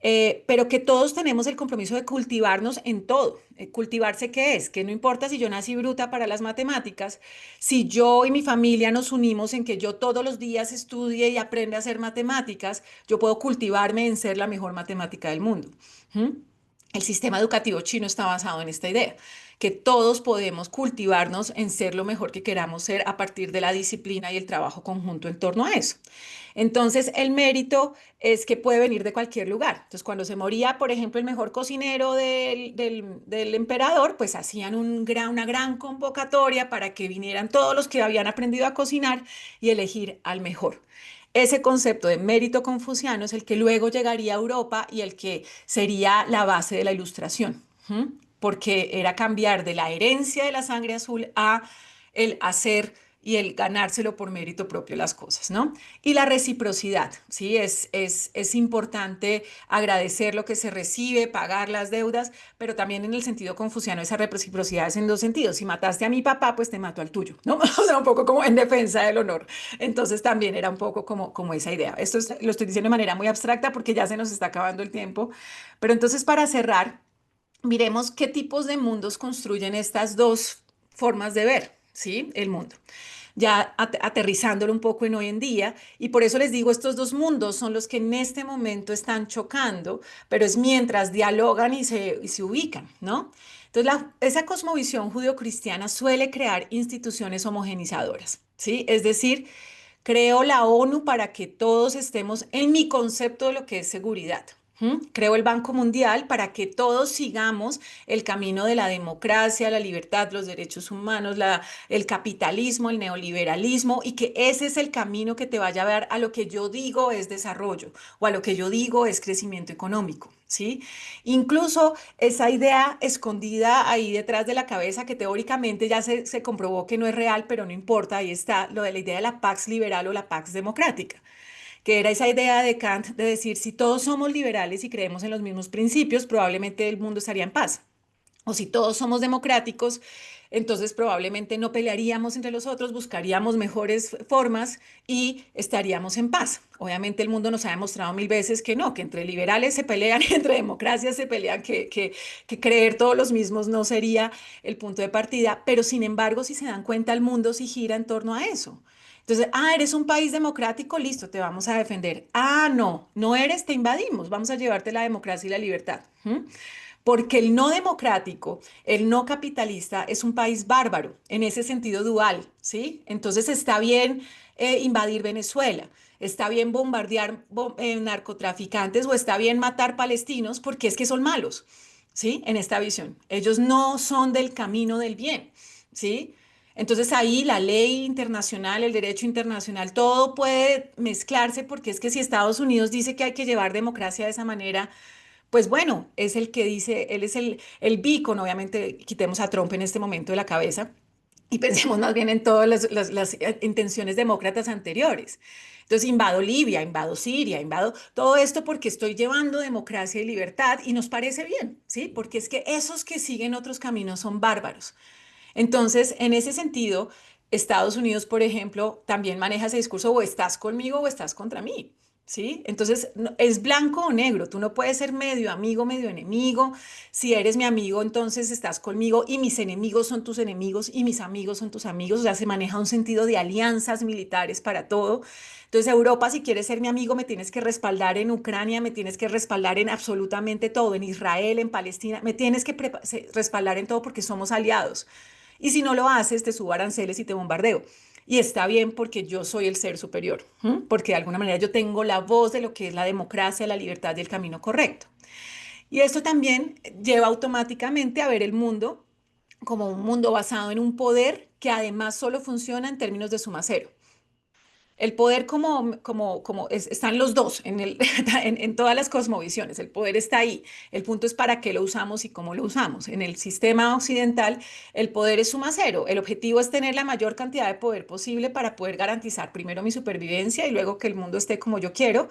Pero que todos tenemos el compromiso de cultivarnos en todo. ¿Cultivarse qué es? Que no importa si yo nací bruta para las matemáticas, si yo y mi familia nos unimos en que yo todos los días estudie y aprenda a hacer matemáticas, yo puedo cultivarme en ser la mejor matemática del mundo. ¿Mm? El sistema educativo chino está basado en esta idea, que todos podemos cultivarnos en ser lo mejor que queramos ser a partir de la disciplina y el trabajo conjunto en torno a eso. Entonces, el mérito es que puede venir de cualquier lugar. Entonces, cuando se moría, por ejemplo, el mejor cocinero del emperador, pues hacían una gran convocatoria para que vinieran todos los que habían aprendido a cocinar y elegir al mejor. Ese concepto de mérito confuciano es el que luego llegaría a Europa y el que sería la base de la ilustración, ¿m? Porque era cambiar de la herencia de la sangre azul a el hacer y el ganárselo por mérito propio las cosas, ¿no? Y la reciprocidad, ¿sí? Es importante agradecer lo que se recibe, pagar las deudas, pero también en el sentido confuciano esa reciprocidad es en dos sentidos. Si mataste a mi papá, pues te mato al tuyo, ¿no? O sea, un poco como en defensa del honor. Entonces también era un poco como esa idea. Lo estoy diciendo de manera muy abstracta porque ya se nos está acabando el tiempo, pero entonces para cerrar, miremos qué tipos de mundos construyen estas dos formas de ver, ¿sí? El mundo ya aterrizándolo un poco en hoy en día. Y por eso les digo, estos dos mundos son los que en este momento están chocando, pero es mientras dialogan y se ubican, ¿no? Entonces, esa cosmovisión judio-cristiana suele crear instituciones homogenizadoras, ¿sí? Es decir, creo la ONU para que todos estemos en mi concepto de lo que es seguridad. ¿Mm? Creo el Banco Mundial para que todos sigamos el camino de la democracia, la libertad, los derechos humanos, el capitalismo, el neoliberalismo, y que ese es el camino que te vaya a ver a lo que yo digo es desarrollo o a lo que yo digo es crecimiento económico, ¿sí? Incluso esa idea escondida ahí detrás de la cabeza que teóricamente ya se comprobó que no es real, pero no importa, ahí está lo de la idea de la Pax Liberal o la Pax Democrática, que era esa idea de Kant de decir, si todos somos liberales y creemos en los mismos principios, probablemente el mundo estaría en paz. O si todos somos democráticos, entonces probablemente no pelearíamos entre los otros, buscaríamos mejores formas y estaríamos en paz. Obviamente el mundo nos ha demostrado mil veces que no, que entre liberales se pelean y entre democracias se pelean, que creer todos los mismos no sería el punto de partida, pero sin embargo, si se dan cuenta, el mundo sí gira en torno a eso. Entonces, eres un país democrático, listo, te vamos a defender. No, no eres, te invadimos, vamos a llevarte la democracia y la libertad. ¿Mm? Porque el no democrático, el no capitalista es un país bárbaro, en ese sentido dual, ¿sí? Entonces está bien invadir Venezuela, está bien bombardear narcotraficantes o está bien matar palestinos porque es que son malos, ¿sí? En esta visión. Ellos no son del camino del bien, ¿sí? Entonces ahí la ley internacional, el derecho internacional, todo puede mezclarse porque es que si Estados Unidos dice que hay que llevar democracia de esa manera, pues bueno, es el que dice, él es el beacon, obviamente quitemos a Trump en este momento de la cabeza y pensemos más bien en todas las intenciones demócratas anteriores. Entonces invado Libia, invado Siria, invado todo esto porque estoy llevando democracia y libertad y nos parece bien, ¿sí? Porque es que esos que siguen otros caminos son bárbaros. Entonces, en ese sentido, Estados Unidos, por ejemplo, también maneja ese discurso o estás conmigo o estás contra mí. ¿Sí? Entonces, es blanco o negro, tú no puedes ser medio amigo, medio enemigo. Si eres mi amigo, entonces estás conmigo y mis enemigos son tus enemigos y mis amigos son tus amigos. O sea, se maneja un sentido de alianzas militares para todo. Entonces, Europa, si quieres ser mi amigo, me tienes que respaldar en Ucrania, me tienes que respaldar en absolutamente todo, en Israel, en Palestina, me tienes que respaldar en todo porque somos aliados. Y si no lo haces, te subo aranceles y te bombardeo. Y está bien porque yo soy el ser superior, ¿m? Porque de alguna manera yo tengo la voz de lo que es la democracia, la libertad y el camino correcto. Y esto también lleva automáticamente a ver el mundo como un mundo basado en un poder que además solo funciona en términos de suma cero. El poder están los dos en todas las cosmovisiones. El poder está ahí. El punto es para qué lo usamos y cómo lo usamos. En el sistema occidental, el poder es suma cero. El objetivo es tener la mayor cantidad de poder posible para poder garantizar primero mi supervivencia y luego que el mundo esté como yo quiero.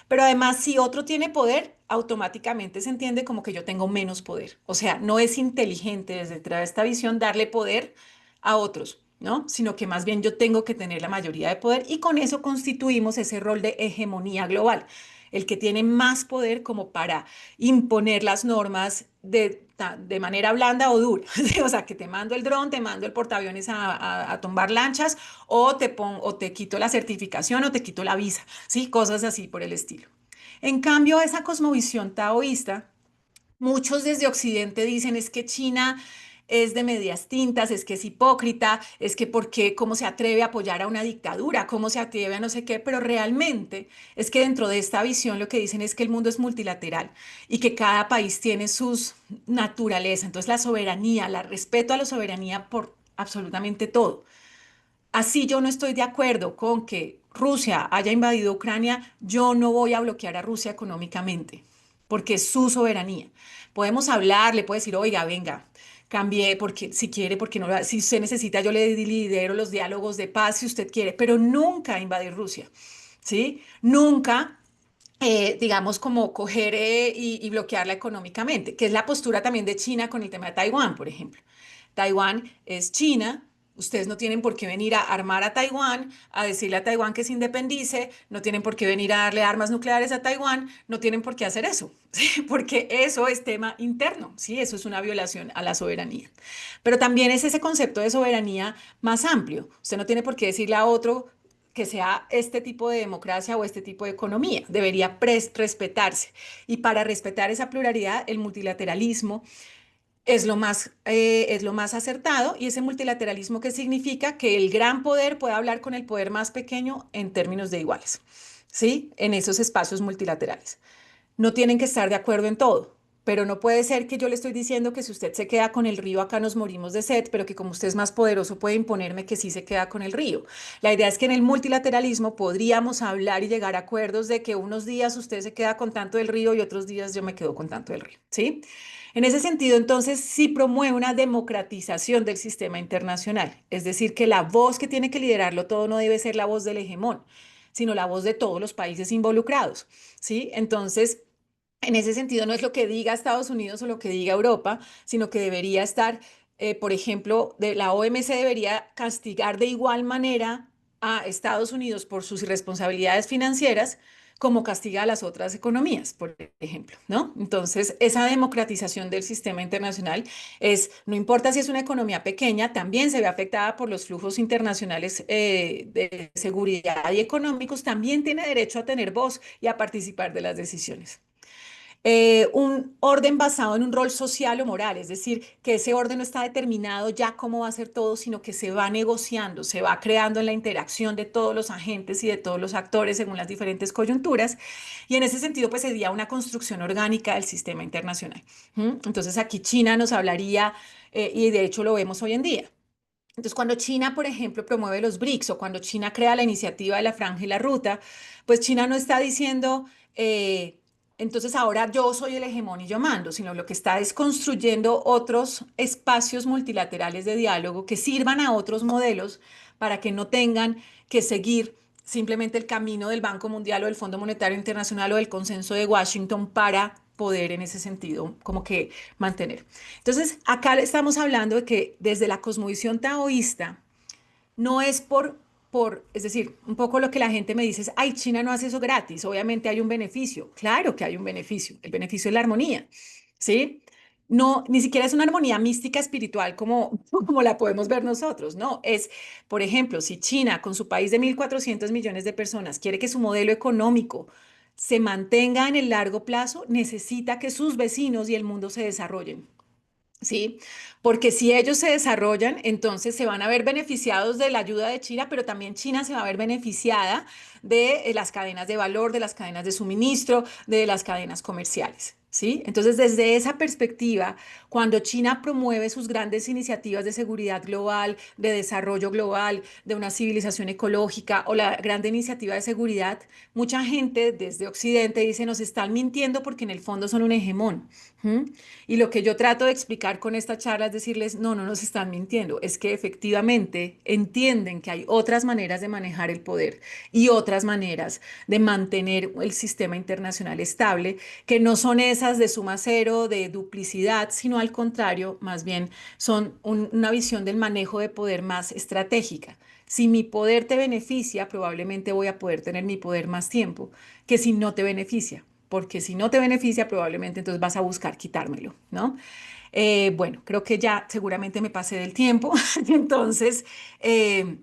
Pero además, si otro tiene poder, automáticamente se entiende como que yo tengo menos poder. O sea, no es inteligente desde detrás de esta visión darle poder a otros, ¿no? Sino que más bien yo tengo que tener la mayoría de poder y con eso constituimos ese rol de hegemonía global, el que tiene más poder como para imponer las normas de manera blanda o dura. O sea, que te mando el dron, te mando el portaaviones a tumbar lanchas o te quito la certificación o te quito la visa, ¿sí? Cosas así por el estilo. En cambio, esa cosmovisión taoísta, muchos desde Occidente dicen es que China es de medias tintas, es que es hipócrita, es que por qué, cómo se atreve a apoyar a una dictadura, cómo se atreve a no sé qué, pero realmente es que dentro de esta visión lo que dicen es que el mundo es multilateral y que cada país tiene sus naturaleza. Entonces la soberanía, la respeto a la soberanía por absolutamente todo. Así yo no estoy de acuerdo con que Rusia haya invadido Ucrania, yo no voy a bloquear a Rusia económicamente, porque es su soberanía. Podemos hablar, le puedo decir, oiga, venga, cambie, porque si quiere, porque no, si usted necesita, yo le lidero los diálogos de paz si usted quiere, pero nunca invadir Rusia, ¿sí? Nunca digamos, como coger y bloquearla económicamente, que es la postura también de China con el tema de Taiwán, por ejemplo. Taiwán es China. Ustedes no tienen por qué venir a armar a Taiwán, a decirle a Taiwán que se independice, no tienen por qué venir a darle armas nucleares a Taiwán, no tienen por qué hacer eso, ¿sí? Porque eso es tema interno, ¿sí? Eso es una violación a la soberanía. Pero también es ese concepto de soberanía más amplio. Usted no tiene por qué decirle a otro que sea este tipo de democracia o este tipo de economía. Debería respetarse. Y para respetar esa pluralidad, el multilateralismo es lo más acertado y ese multilateralismo que significa que el gran poder puede hablar con el poder más pequeño en términos de iguales, ¿sí? En esos espacios multilaterales. No tienen que estar de acuerdo en todo, pero no puede ser que yo le estoy diciendo que si usted se queda con el río, acá nos morimos de sed, pero que como usted es más poderoso puede imponerme que sí se queda con el río. La idea es que en el multilateralismo podríamos hablar y llegar a acuerdos de que unos días usted se queda con tanto del río y otros días yo me quedo con tanto del río, ¿sí? En ese sentido, entonces, sí promueve una democratización del sistema internacional, es decir, que la voz que tiene que liderarlo todo no debe ser la voz del hegemón, sino la voz de todos los países involucrados, ¿sí? Entonces, en ese sentido, no es lo que diga Estados Unidos o lo que diga Europa, sino que debería estar, por ejemplo, la OMC debería castigar de igual manera a Estados Unidos por sus irresponsabilidades financieras como castiga a las otras economías, por ejemplo, ¿no? Entonces, esa democratización del sistema internacional no importa si es una economía pequeña, también se ve afectada por los flujos internacionales de seguridad y económicos, también tiene derecho a tener voz y a participar de las decisiones. Un orden basado en un rol social o moral, es decir, que ese orden no está determinado ya cómo va a ser todo, sino que se va negociando, se va creando en la interacción de todos los agentes y de todos los actores según las diferentes coyunturas. Y en ese sentido, pues sería una construcción orgánica del sistema internacional. ¿Mm? Entonces aquí China nos hablaría, y de hecho lo vemos hoy en día. Entonces, cuando China, por ejemplo, promueve los BRICS o cuando China crea la iniciativa de la Franja y la Ruta, pues China no está diciendo, entonces ahora yo soy el hegemón y yo mando, sino lo que está es construyendo otros espacios multilaterales de diálogo que sirvan a otros modelos para que no tengan que seguir simplemente el camino del Banco Mundial o del Fondo Monetario Internacional o del consenso de Washington para poder en ese sentido como que mantener. Entonces, acá estamos hablando de que desde la cosmovisión taoísta no es es decir, un poco lo que la gente me dice es, ay, China no hace eso gratis, obviamente hay un beneficio. Claro que hay un beneficio, el beneficio es la armonía, ¿sí? No, ni siquiera es una armonía mística espiritual como la podemos ver nosotros, no, es, por ejemplo, si China con su país de 1.400 millones de personas quiere que su modelo económico se mantenga en el largo plazo, necesita que sus vecinos y el mundo se desarrollen. ¿Sí? Porque si ellos se desarrollan, entonces se van a ver beneficiados de la ayuda de China, pero también China se va a ver beneficiada de las cadenas de valor, de las cadenas de suministro, de las cadenas comerciales. ¿sí? Entonces, desde esa perspectiva, cuando China promueve sus grandes iniciativas de seguridad global, de desarrollo global, de una civilización ecológica o la grande iniciativa de seguridad, mucha gente desde Occidente dice, nos están mintiendo porque en el fondo son un hegemón. ¿Mm? Y lo que yo trato de explicar con esta charla es decirles, no, no nos están mintiendo, es que efectivamente entienden que hay otras maneras de manejar el poder y otras maneras de mantener el sistema internacional estable, que no son esas de suma cero, de duplicidad, sino al contrario, más bien son una visión del manejo de poder más estratégica. Si mi poder te beneficia, probablemente voy a poder tener mi poder más tiempo que si no te beneficia, porque si no te beneficia, probablemente entonces vas a buscar quitármelo, ¿no? Bueno, creo que ya seguramente me pasé del tiempo, entonces eh,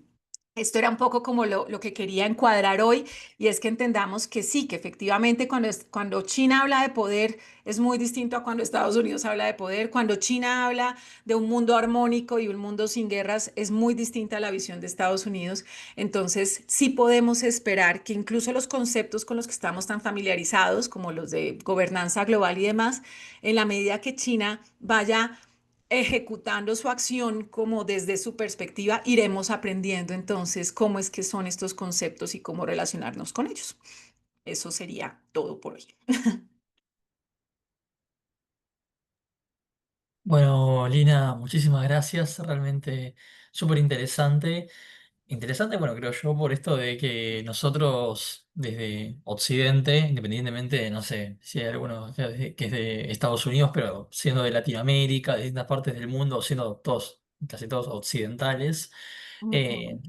esto era un poco como lo que quería encuadrar hoy, y es que entendamos que sí, que efectivamente cuando China habla de poder es muy distinto a cuando Estados Unidos habla de poder. Cuando China habla de un mundo armónico y un mundo sin guerras es muy distinta a la visión de Estados Unidos. Entonces, sí podemos esperar que incluso los conceptos con los que estamos tan familiarizados, como los de gobernanza global y demás, en la medida que China vaya ejecutando su acción como desde su perspectiva, iremos aprendiendo entonces cómo es que son estos conceptos y cómo relacionarnos con ellos. Eso sería todo por hoy.
Bueno, Lina, muchísimas gracias, realmente súper interesante. Interesante, bueno, creo yo, por esto de que nosotros desde Occidente, independientemente, no sé si hay alguno que es de Estados Unidos, pero siendo de Latinoamérica, de distintas partes del mundo, siendo todos, casi todos occidentales,
Ujú.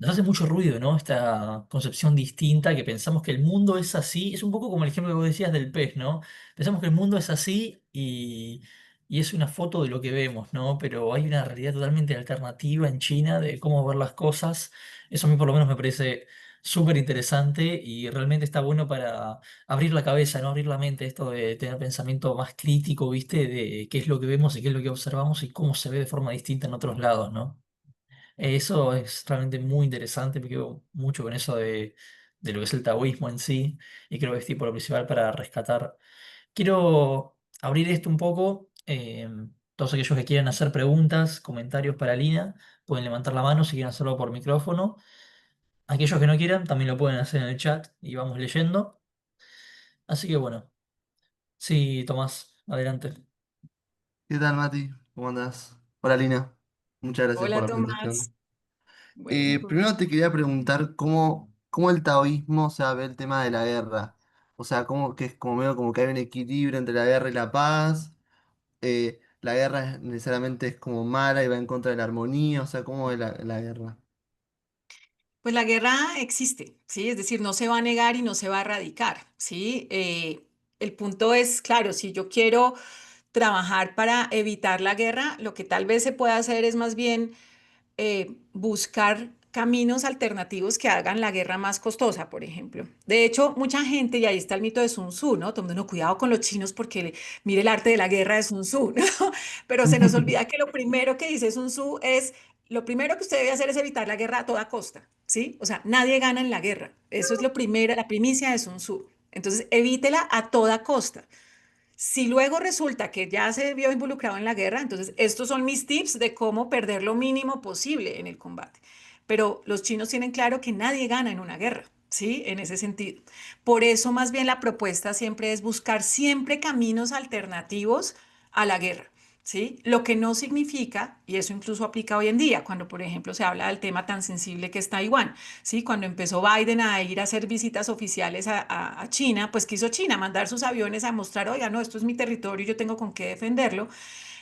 nos hace mucho ruido, ¿no? Esta concepción distinta que pensamos que el mundo es así, es un poco como el ejemplo que vos decías del pez, ¿no? Pensamos que el mundo es así y es una foto de lo que vemos, ¿no? Pero hay una realidad totalmente alternativa en China de cómo ver las cosas. Eso a mí por lo menos me parece súper interesante y realmente está bueno para abrir la cabeza, ¿no? Abrir la mente, esto de tener pensamiento más crítico, ¿viste? De qué es lo que vemos y qué es lo que observamos y cómo se ve de forma distinta en otros lados, ¿no? Eso es realmente muy interesante, me quedo mucho con eso de lo que es el taoísmo en sí y creo que es tipo lo principal para rescatar. Quiero abrir esto un poco. Todos aquellos que quieran hacer preguntas, comentarios para Lina, pueden levantar la mano si quieren hacerlo por micrófono. Aquellos que no quieran también lo pueden hacer en el chat y vamos leyendo. Así que bueno, sí, Tomás, adelante.
¿Qué tal, Mati? ¿Cómo andás? Hola, Lina. Muchas gracias por
Hola
la
Tomás.
presentación.
Bueno,
Primero te quería preguntar cómo el taoísmo se ve el tema de la guerra. O sea, cómo que es como medio como que hay un equilibrio entre la guerra y la paz. La guerra necesariamente es como mala y va en contra de la armonía. O sea, ¿cómo es la guerra?
pues la guerra existe, ¿sí? Es decir, no se va a negar y no se va a erradicar, ¿sí? El punto es, claro, si yo quiero trabajar para evitar la guerra, lo que tal vez se pueda hacer es más bien buscar caminos alternativos que hagan la guerra más costosa, por ejemplo. De hecho, mucha gente, y ahí está el mito de Sun Tzu, ¿no? Todo el mundo, "No, cuidado con los chinos porque mire el arte de la guerra de Sun Tzu", ¿no? Pero se nos olvida que lo primero que dice Sun Tzu es, lo primero que usted debe hacer es evitar la guerra a toda costa, ¿sí? O sea, nadie gana en la guerra. Eso es lo primero, la primicia de Sun Tzu. Entonces, evítela a toda costa. Si luego resulta que ya se vio involucrado en la guerra, entonces estos son mis tips de cómo perder lo mínimo posible en el combate. Pero los chinos tienen claro que nadie gana en una guerra, ¿sí? En ese sentido. Por eso más bien la propuesta siempre es buscar siempre caminos alternativos a la guerra. ¿Sí? Lo que no significa, y eso incluso aplica hoy en día, cuando por ejemplo se habla del tema tan sensible que es Taiwán, ¿sí? Cuando empezó Biden a ir a hacer visitas oficiales a China, pues quiso China mandar sus aviones a mostrar, oiga, no, esto es mi territorio, yo tengo con qué defenderlo.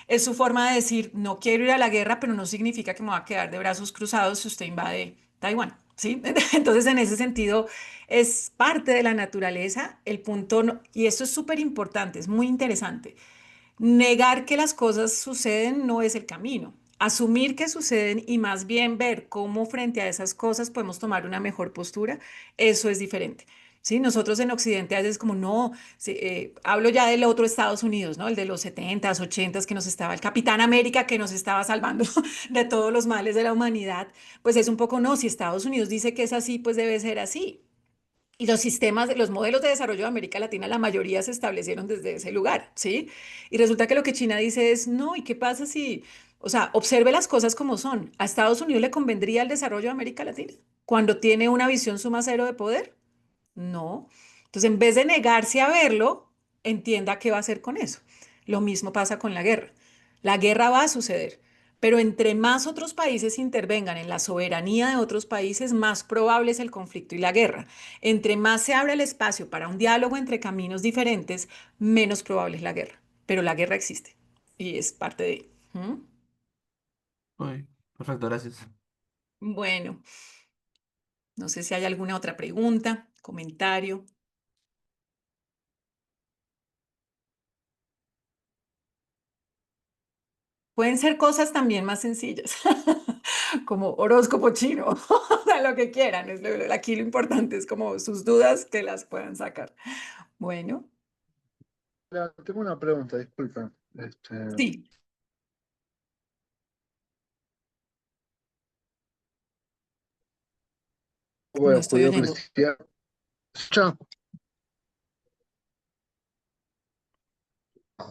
Es su forma de decir, no quiero ir a la guerra, pero no significa que me va a quedar de brazos cruzados si usted invade Taiwán, ¿sí? Entonces, en ese sentido, es parte de la naturaleza el punto, y esto es súper importante, es muy interesante. Negar que las cosas suceden no es el camino. Asumir que suceden y más bien ver cómo frente a esas cosas podemos tomar una mejor postura, eso es diferente. ¿Sí? Nosotros en Occidente a veces como no, sí, hablo ya del otro Estados Unidos, ¿no? El de los 70s, 80s, que nos estaba, el Capitán América que nos estaba salvando de todos los males de la humanidad, pues es un poco no, si Estados Unidos dice que es así, pues debe ser así. Y los sistemas, los modelos de desarrollo de América Latina, la mayoría se establecieron desde ese lugar, ¿sí? Y resulta que lo que China dice es, no, ¿y qué pasa si, o sea, observe las cosas como son? ¿A Estados Unidos le convendría el desarrollo de América Latina cuando tiene una visión suma cero de poder? No. Entonces, en vez de negarse a verlo, entienda qué va a hacer con eso. Lo mismo pasa con la guerra. La guerra va a suceder, pero entre más otros países intervengan en la soberanía de otros países, más probable es el conflicto y la guerra. Entre más se abre el espacio para un diálogo entre caminos diferentes, menos probable es la guerra. Pero la guerra existe y es parte de... ¿Mm?
Uy, perfecto, gracias.
Bueno, no sé si hay alguna otra pregunta, comentario. Pueden ser cosas también más sencillas, como horóscopo chino, o sea, lo que quieran. Aquí lo importante es como sus dudas que las puedan sacar. Bueno,
Tengo una pregunta, disculpen.
sí, no
Bueno,
estoy
judío
oyendo.
cristiano. ¿Escucha?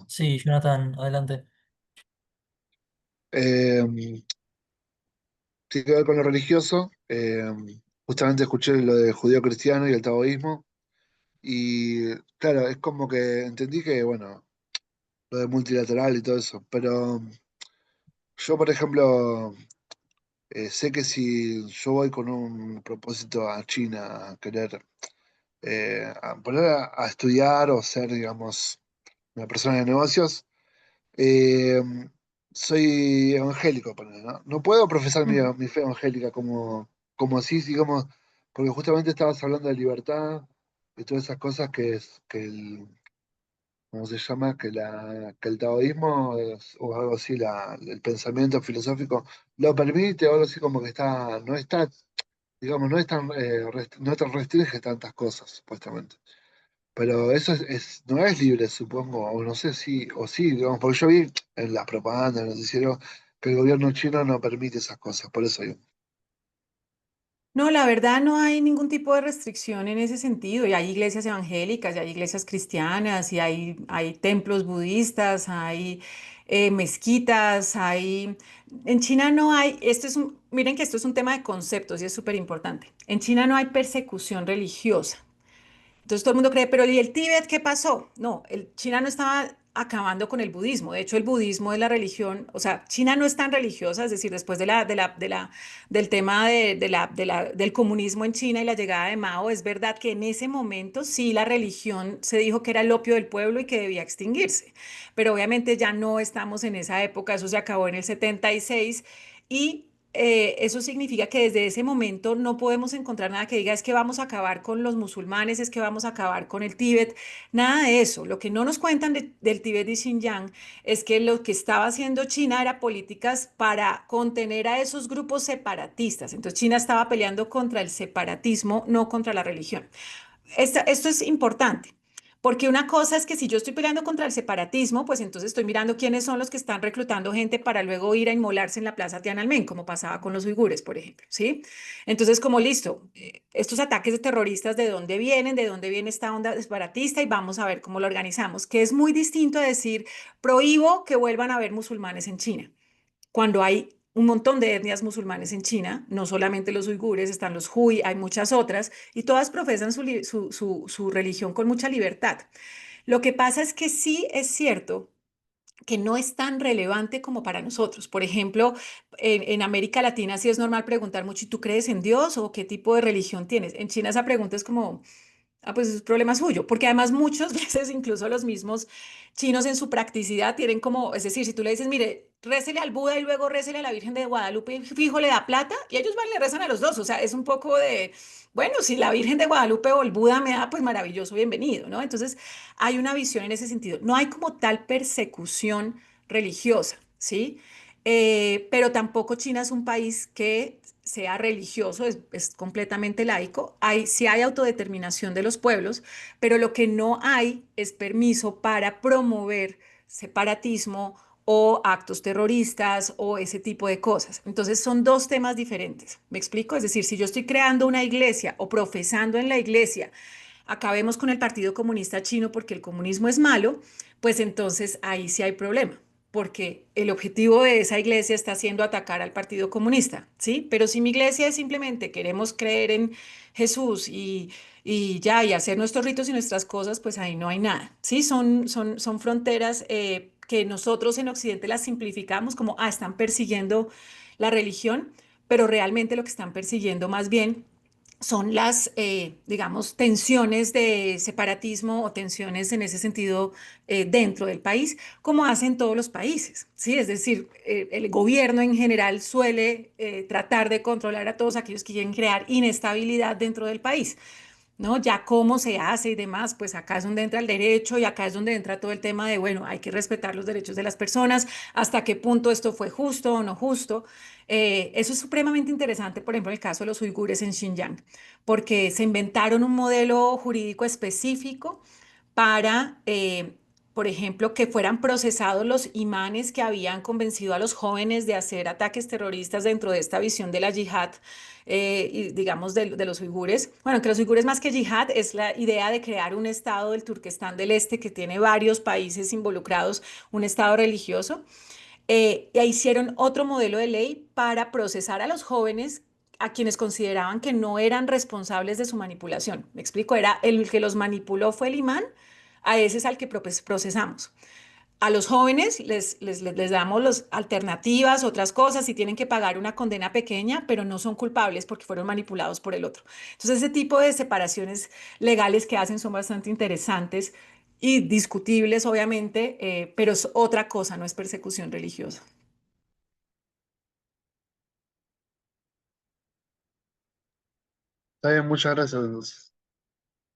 Sí, Jonathan, adelante.
Tiene que ver con lo religioso. Justamente escuché lo de judío cristiano y el taoísmo. Y claro, es como que entendí que, bueno, lo de multilateral y todo eso. Pero yo, por ejemplo, sé que si yo voy con un propósito a China a querer a poner a estudiar o ser, digamos, una persona de negocios, eh, soy evangélico, ponele, ¿no? No puedo profesar
Ujú.
mi fe evangélica como así, digamos, porque justamente estabas hablando de libertad y todas esas cosas ¿cómo se llama? Que el taoísmo o algo así, el pensamiento filosófico lo permite, o algo así como que no está, digamos, no te restringe tantas cosas, supuestamente. Pero eso no es libre, supongo, o no sé si, o sí, digamos, porque yo vi en las propagandas, en el noticiero, que el gobierno chino no permite esas cosas, por eso yo.
No, la verdad no hay ningún tipo de restricción en ese sentido. Y hay iglesias evangélicas, y hay iglesias cristianas, y hay templos budistas, hay mezquitas, hay... En China no hay, miren que esto es un tema de conceptos y es súper importante. En China no hay persecución religiosa. Entonces todo el mundo cree, pero ¿y el Tíbet qué pasó? No, China no estaba acabando con el budismo. De hecho, el budismo es la religión, o sea, China no es tan religiosa, es decir, después del tema del comunismo en China y la llegada de Mao, es verdad que en ese momento sí la religión se dijo que era el opio del pueblo y que debía extinguirse. Pero obviamente ya no estamos en esa época, eso se acabó en el 76 y eso significa que desde ese momento no podemos encontrar nada que diga es que vamos a acabar con los musulmanes, es que vamos a acabar con el Tíbet, nada de eso. Lo que no nos cuentan del Tíbet y Xinjiang es que lo que estaba haciendo China era políticas para contener a esos grupos separatistas. Entonces China estaba peleando contra el separatismo, no contra la religión. Esto es importante. Porque una cosa es que si yo estoy peleando contra el separatismo, pues entonces estoy mirando quiénes son los que están reclutando gente para luego ir a inmolarse en la Plaza Tiananmen, como pasaba con los uigures, por ejemplo, ¿sí? Entonces, como listo, estos ataques de terroristas, de dónde viene esta onda separatista y vamos a ver cómo lo organizamos, que es muy distinto a decir, prohíbo que vuelvan a haber musulmanes en China cuando hay un montón de etnias musulmanes en China, no solamente los uigures, están los hui, hay muchas otras, y todas profesan su religión con mucha libertad. Lo que pasa es que sí es cierto que no es tan relevante como para nosotros. Por ejemplo, en América Latina sí es normal preguntar mucho, ¿y tú crees en Dios o qué tipo de religión tienes? En China esa pregunta es como, ah, pues es problema suyo, porque además muchas veces incluso los mismos chinos en su practicidad tienen como, es decir, si tú le dices, mire, récele al Buda y luego récele a la Virgen de Guadalupe y fijo le da plata, y ellos van y le rezan a los dos, o sea, es un poco de, bueno, si la Virgen de Guadalupe o el Buda me da, pues maravilloso, bienvenido, ¿no? Entonces hay una visión en ese sentido. No hay como tal persecución religiosa, ¿sí? Pero tampoco China es un país que sea religioso, es completamente laico. Sí hay autodeterminación de los pueblos, pero lo que no hay es permiso para promover separatismo o actos terroristas o ese tipo de cosas. Entonces son dos temas diferentes. ¿Me explico? Es decir, si yo estoy creando una iglesia o profesando en la iglesia, acabemos con el Partido Comunista Chino porque el comunismo es malo, pues entonces ahí sí hay problema, porque el objetivo de esa iglesia está siendo atacar al Partido Comunista, ¿sí? Pero si mi iglesia es simplemente queremos creer en Jesús y ya, y hacer nuestros ritos y nuestras cosas, pues ahí no hay nada, ¿sí? Son fronteras que nosotros en Occidente las simplificamos como, están persiguiendo la religión, pero realmente lo que están persiguiendo más bien son las, digamos, tensiones de separatismo o tensiones en ese sentido dentro del país, como hacen todos los países, ¿sí? Es decir, el gobierno en general suele tratar de controlar a todos aquellos que quieren crear inestabilidad dentro del país. ¿No? Ya cómo se hace y demás, pues acá es donde entra el derecho y acá es donde entra todo el tema de, bueno, hay que respetar los derechos de las personas, hasta qué punto esto fue justo o no justo. Eso es supremamente interesante, por ejemplo, en el caso de los uigures en Xinjiang, porque se inventaron un modelo jurídico específico para, por ejemplo, que fueran procesados los imanes que habían convencido a los jóvenes de hacer ataques terroristas dentro de esta visión de la yihad, y digamos, de los uigures. Bueno, que los uigures más que yihad es la idea de crear un estado del Turquestán del Este que tiene varios países involucrados, un estado religioso. Y hicieron otro modelo de ley para procesar a los jóvenes a quienes consideraban que no eran responsables de su manipulación. Me explico, era el que los manipuló fue el imán, a ese es al que procesamos. A los jóvenes les damos las alternativas, otras cosas, y tienen que pagar una condena pequeña, pero no son culpables porque fueron manipulados por el otro. Entonces, ese tipo de separaciones legales que hacen son bastante interesantes y discutibles, obviamente, pero es otra cosa, no es persecución religiosa.
Está bien, muchas gracias, entonces.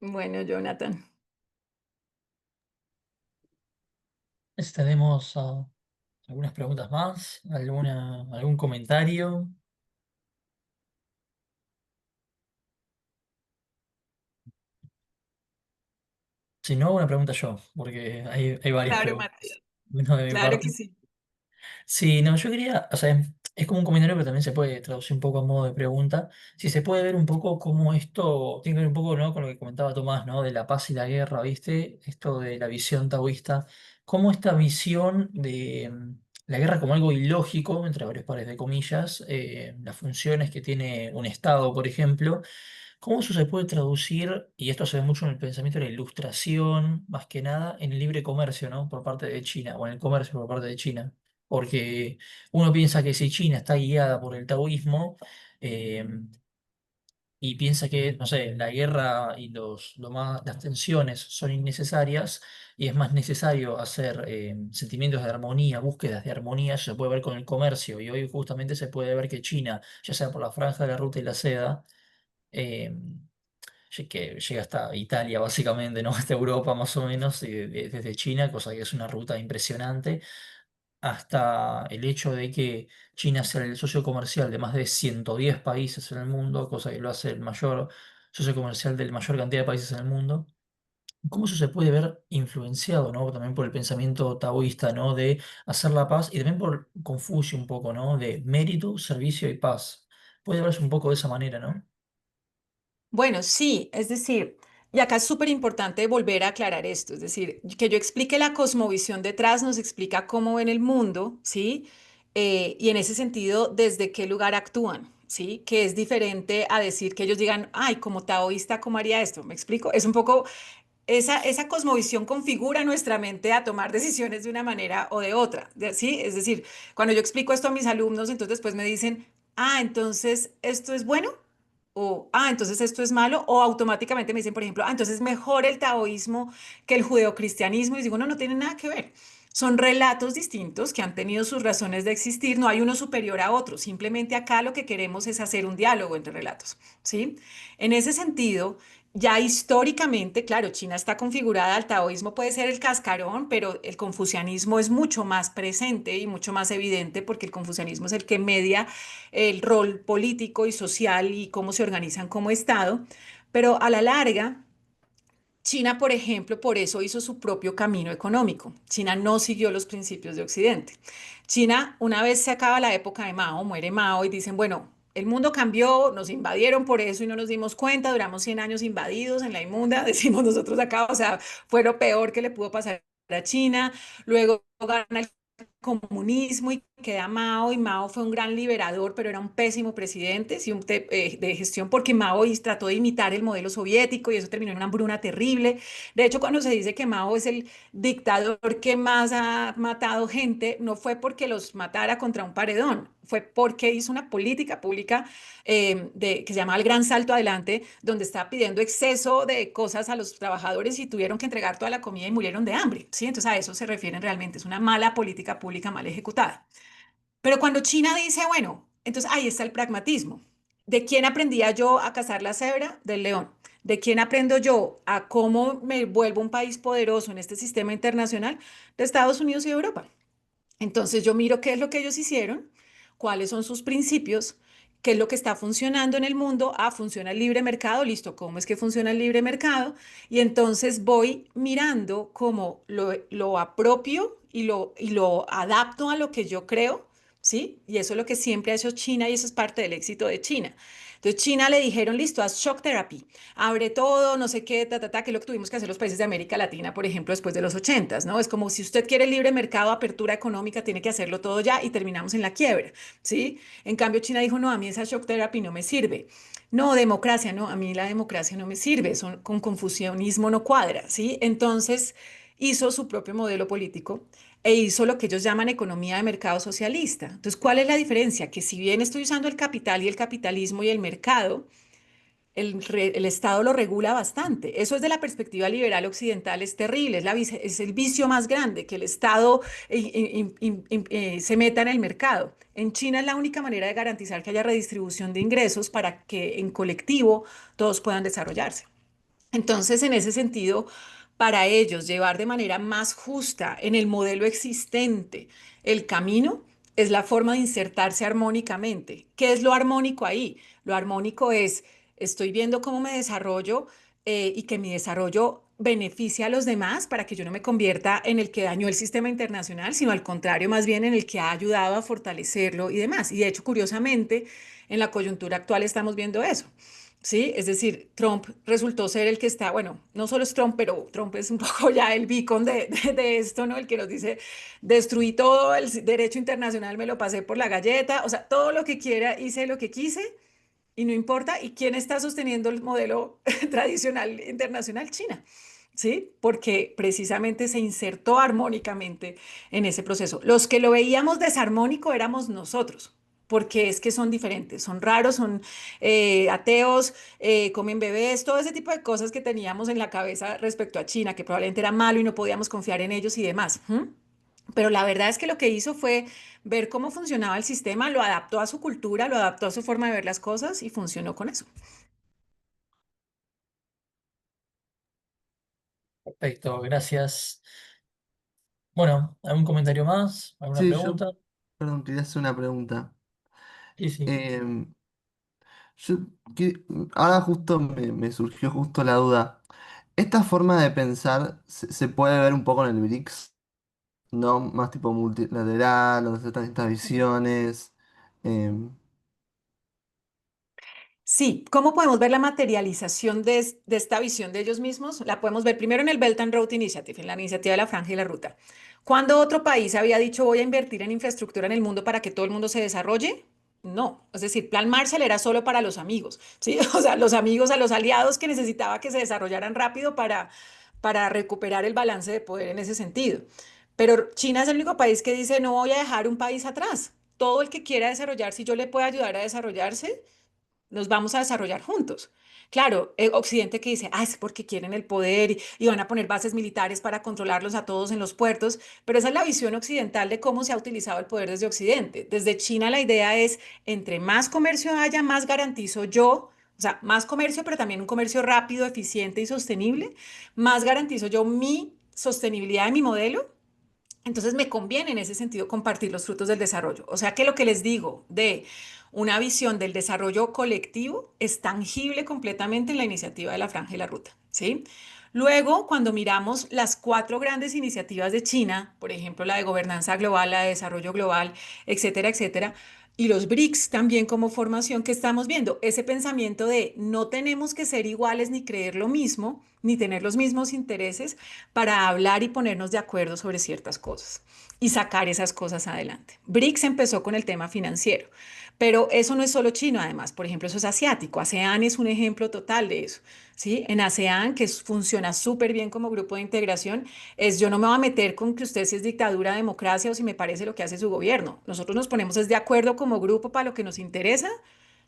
Bueno, Jonathan.
Tenemos algunas preguntas más, algún comentario. Si no, una pregunta yo, porque hay varias
Claro,
preguntas.
Matías.
Bueno, de mi
Claro que
parte.
sí.
Sí, no, yo quería, o sea, es como un comentario, pero también se puede traducir un poco a modo de pregunta. Si se puede ver un poco cómo esto tiene que ver un poco, ¿no? Con lo que comentaba Tomás, ¿no? De la paz y la guerra, ¿viste? Esto de la visión taoísta. Cómo esta visión de la guerra como algo ilógico, entre varios pares de comillas, las funciones que tiene un Estado, por ejemplo. ¿Cómo eso se puede traducir, y esto se ve mucho en el pensamiento de la ilustración, más que nada, en el libre comercio, ¿no? Por parte de China, o en el comercio por parte de China? Porque uno piensa que si China está guiada por el taoísmo, eh, y piensa que, no sé, la guerra y las tensiones son innecesarias, y es más necesario hacer sentimientos de armonía, búsquedas de armonía, eso se puede ver con el comercio, y hoy justamente se puede ver que China, ya sea por la franja de la ruta y la seda, eh, que llega hasta Italia básicamente, ¿no? Hasta Europa más o menos, desde China, cosa que es una ruta impresionante, hasta el hecho de que China sea el socio comercial de más de 110 países en el mundo, cosa que lo hace el mayor socio comercial de la mayor cantidad de países en el mundo. ¿Cómo eso se puede ver influenciado, ¿no? También por el pensamiento taoísta, ¿no? De hacer la paz, y también por Confucio un poco, ¿no? De mérito, servicio y paz. Puede verse un poco de esa manera, ¿no?
Bueno, sí, es decir, y acá es súper importante volver a aclarar esto, es decir, que yo explique la cosmovisión detrás nos explica cómo ven el mundo, ¿sí? Y en ese sentido, desde qué lugar actúan, ¿sí? Que es diferente a decir que ellos digan, ay, como taoísta, ¿cómo haría esto? ¿Me explico? Es un poco esa cosmovisión configura nuestra mente a tomar decisiones de una manera o de otra, ¿sí? Es decir, cuando yo explico esto a mis alumnos, entonces después me dicen, entonces esto es bueno, o entonces esto es malo, o automáticamente me dicen, por ejemplo, entonces es mejor el taoísmo que el judeocristianismo, y digo, no, no tiene nada que ver. Son relatos distintos que han tenido sus razones de existir, no hay uno superior a otro, simplemente acá lo que queremos es hacer un diálogo entre relatos, ¿sí? En ese sentido, ya históricamente, claro, China está configurada, el taoísmo puede ser el cascarón, pero el confucianismo es mucho más presente y mucho más evidente porque el confucianismo es el que media el rol político y social y cómo se organizan como Estado. Pero a la larga, China, por ejemplo, por eso hizo su propio camino económico. China no siguió los principios de Occidente. China, una vez se acaba la época de Mao, muere Mao y dicen, bueno, el mundo cambió, nos invadieron por eso y no nos dimos cuenta, duramos 100 años invadidos en la inmunda, decimos nosotros acá, o sea, fue lo peor que le pudo pasar a China. Luego gana el comunismo y queda Mao, y Mao fue un gran liberador, pero era un pésimo presidente sí, de gestión porque Mao trató de imitar el modelo soviético y eso terminó en una hambruna terrible. De hecho, cuando se dice que Mao es el dictador que más ha matado gente, no fue porque los matara contra un paredón, fue porque hizo una política pública que se llama el Gran Salto Adelante, donde estaba pidiendo exceso de cosas a los trabajadores y tuvieron que entregar toda la comida y murieron de hambre. ¿Sí? Entonces a eso se refieren realmente, es una mala política pública mal ejecutada. Pero cuando China dice, bueno, entonces ahí está el pragmatismo. ¿De quién aprendía yo a cazar la cebra? Del león. ¿De quién aprendo yo a cómo me vuelvo un país poderoso en este sistema internacional? De Estados Unidos y Europa. Entonces yo miro qué es lo que ellos hicieron, cuáles son sus principios, qué es lo que está funcionando en el mundo. Ah, funciona el libre mercado, listo, ¿cómo es que funciona el libre mercado? Y entonces voy mirando cómo lo apropio y lo adapto a lo que yo creo, ¿sí? Y eso es lo que siempre ha hecho China y eso es parte del éxito de China. Entonces China le dijeron, listo, haz shock therapy, abre todo, no sé qué, que es lo que tuvimos que hacer los países de América Latina, por ejemplo, después de los 80, ¿no? Es como si usted quiere libre mercado, apertura económica, tiene que hacerlo todo ya y terminamos en la quiebra, ¿sí? En cambio, China dijo, no, a mí esa shock therapy no me sirve. No, democracia, no, a mí la democracia no me sirve, con confucianismo no cuadra, ¿sí? Entonces hizo su propio modelo político e hizo lo que ellos llaman economía de mercado socialista. Entonces, ¿cuál es la diferencia? Que si bien estoy usando el capital y el capitalismo y el mercado, el Estado lo regula bastante. Eso es de la perspectiva liberal occidental, es terrible, es el vicio más grande, que el Estado se meta en el mercado. En China es la única manera de garantizar que haya redistribución de ingresos para que en colectivo todos puedan desarrollarse. Entonces, en ese sentido, para ellos llevar de manera más justa en el modelo existente el camino es la forma de insertarse armónicamente. ¿Qué es lo armónico ahí? Lo armónico es, estoy viendo cómo me desarrollo y que mi desarrollo beneficia a los demás para que yo no me convierta en el que dañó el sistema internacional, sino al contrario, más bien en el que ha ayudado a fortalecerlo y demás. Y de hecho, curiosamente, en la coyuntura actual estamos viendo eso. Sí, es decir, Trump resultó ser el que está, bueno, no solo es Trump, pero Trump es un poco ya el beacon de esto, ¿no? El que nos dice, destruí todo el derecho internacional, me lo pasé por la galleta, o sea, todo lo que quiera, hice lo que quise y no importa. ¿Y quién está sosteniendo el modelo tradicional internacional? China. ¿Sí? Porque precisamente se insertó armónicamente en ese proceso. Los que lo veíamos desarmónico éramos nosotros, porque es que son diferentes, son raros, son ateos, comen bebés, todo ese tipo de cosas que teníamos en la cabeza respecto a China, que probablemente era malo y no podíamos confiar en ellos y demás. ¿M? Pero la verdad es que lo que hizo fue ver cómo funcionaba el sistema, lo adaptó a su cultura, lo adaptó a su forma de ver las cosas y funcionó con eso.
Perfecto, gracias. Bueno, ¿algún comentario más? ¿Alguna
Sí, yo,
pregunta?
perdón, quería hacer una pregunta.
Sí, sí.
Em, yo, ahora justo me surgió justo la duda. ¿Esta forma de pensar se puede ver un poco en el BRICS? ¿No? Más tipo multilateral, donde se están estas visiones. em,
Sí, ¿cómo podemos ver la materialización de esta visión de ellos mismos? La podemos ver primero en el Belt and Road Initiative, en la iniciativa de la Franja y la Ruta. ¿Cuándo otro país había dicho voy a invertir en infraestructura en el mundo para que todo el mundo se desarrolle? No, es decir, Plan Marshall era solo para los amigos, ¿sí? O sea, los amigos a los aliados que necesitaba que se desarrollaran rápido para recuperar el balance de poder en ese sentido. Pero China es el único país que dice no voy a dejar un país atrás. Todo el que quiera desarrollarse, si yo le puedo ayudar a desarrollarse, nos vamos a desarrollar juntos. Claro, Occidente que dice, ah, es porque quieren el poder y van a poner bases militares para controlarlos a todos en los puertos, pero esa es la visión occidental de cómo se ha utilizado el poder desde Occidente. Desde China la idea es, entre más comercio haya, más garantizo yo, o sea, más comercio, pero también un comercio rápido, eficiente y sostenible, más garantizo yo mi sostenibilidad de mi modelo. Entonces me conviene en ese sentido compartir los frutos del desarrollo. O sea que lo que les digo de una visión del desarrollo colectivo es tangible completamente en la iniciativa de la Franja y la Ruta, ¿sí? Luego, cuando miramos las cuatro grandes iniciativas de China, por ejemplo, la de gobernanza global, la de desarrollo global, etcétera, etcétera, y los BRICS también como formación que estamos viendo, ese pensamiento de no tenemos que ser iguales ni creer lo mismo, ni tener los mismos intereses para hablar y ponernos de acuerdo sobre ciertas cosas y sacar esas cosas adelante. BRICS empezó con el tema financiero, pero eso no es solo chino, además, por ejemplo, eso es asiático. ASEAN es un ejemplo total de eso. ¿Sí? En ASEAN, que funciona súper bien como grupo de integración, es yo no me voy a meter con que usted si es dictadura, democracia o si me parece lo que hace su gobierno. Nosotros nos ponemos de acuerdo como grupo para lo que nos interesa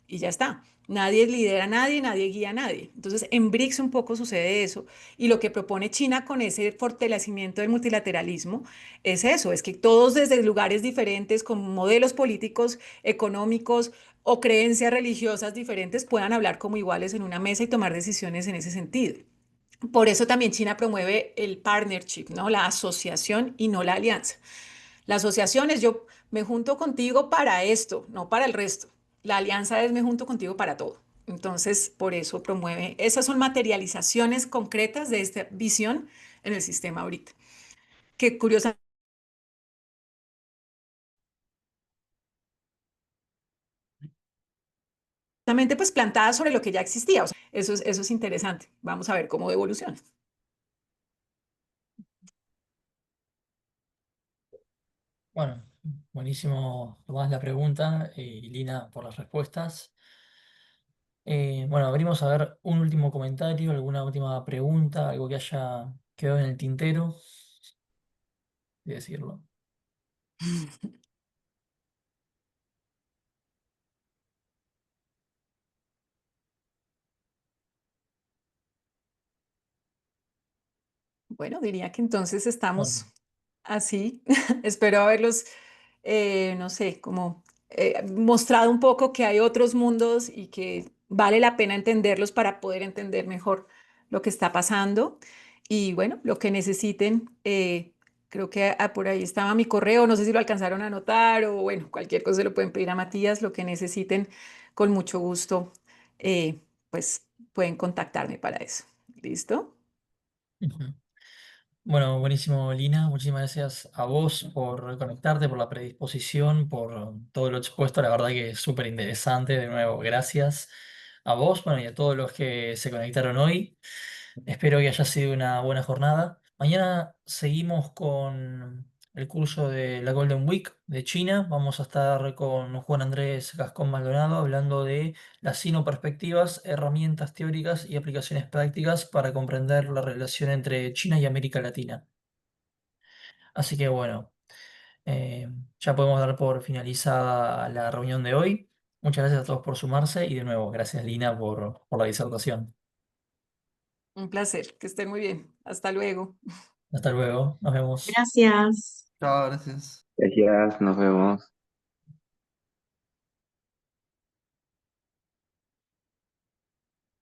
y ya está. Nadie lidera a nadie, nadie guía a nadie. Entonces, en BRICS un poco sucede eso. Y lo que propone China con ese fortalecimiento del multilateralismo es eso, es que todos desde lugares diferentes, con modelos políticos, económicos o creencias religiosas diferentes, puedan hablar como iguales en una mesa y tomar decisiones en ese sentido. Por eso también China promueve el partnership, ¿no? La asociación y no la alianza. La asociación es yo me junto contigo para esto, no para el resto. La alianza es me junto contigo para todo. Entonces, por eso promueve, esas son materializaciones concretas de esta visión en el sistema ahorita, que curiosamente pues plantadas sobre lo que ya existía. O sea, eso es interesante. Vamos a ver cómo evoluciona.
Bueno, buenísimo, Tomás, la pregunta y Lina por las respuestas. Bueno, abrimos a ver un último comentario, alguna última pregunta, algo que haya quedado en el tintero, de decirlo.
Bueno, diría que entonces estamos
Bueno,
así. Espero haberlos, no sé, como mostrado un poco que hay otros mundos y que vale la pena entenderlos para poder entender mejor lo que está pasando. Y bueno, lo que necesiten, creo que por ahí estaba mi correo, no sé si lo alcanzaron a anotar o bueno, cualquier cosa se lo pueden pedir a Matías, lo que necesiten, con mucho gusto, eh, pues pueden contactarme para eso. ¿Listo?
ujú. Bueno, buenísimo, Lina. Muchísimas gracias a vos por conectarte, por la predisposición, por todo lo expuesto. La verdad que es súper interesante. De nuevo, gracias a vos, bueno, y a todos los que se conectaron hoy. Espero que haya sido una buena jornada. Mañana seguimos con el curso de la Golden Week de China. Vamos a estar con Juan Andrés Gascón Maldonado hablando de las sinoperspectivas, herramientas teóricas y aplicaciones prácticas para comprender la relación entre China y América Latina. Así que bueno, eh, ya podemos dar por finalizada la reunión de hoy. Muchas gracias a todos por sumarse y de nuevo, gracias Lina por la disertación.
Un placer, que estén muy bien. Hasta luego.
Hasta luego, nos vemos.
Gracias.
Chao, gracias.
Gracias, nos vemos.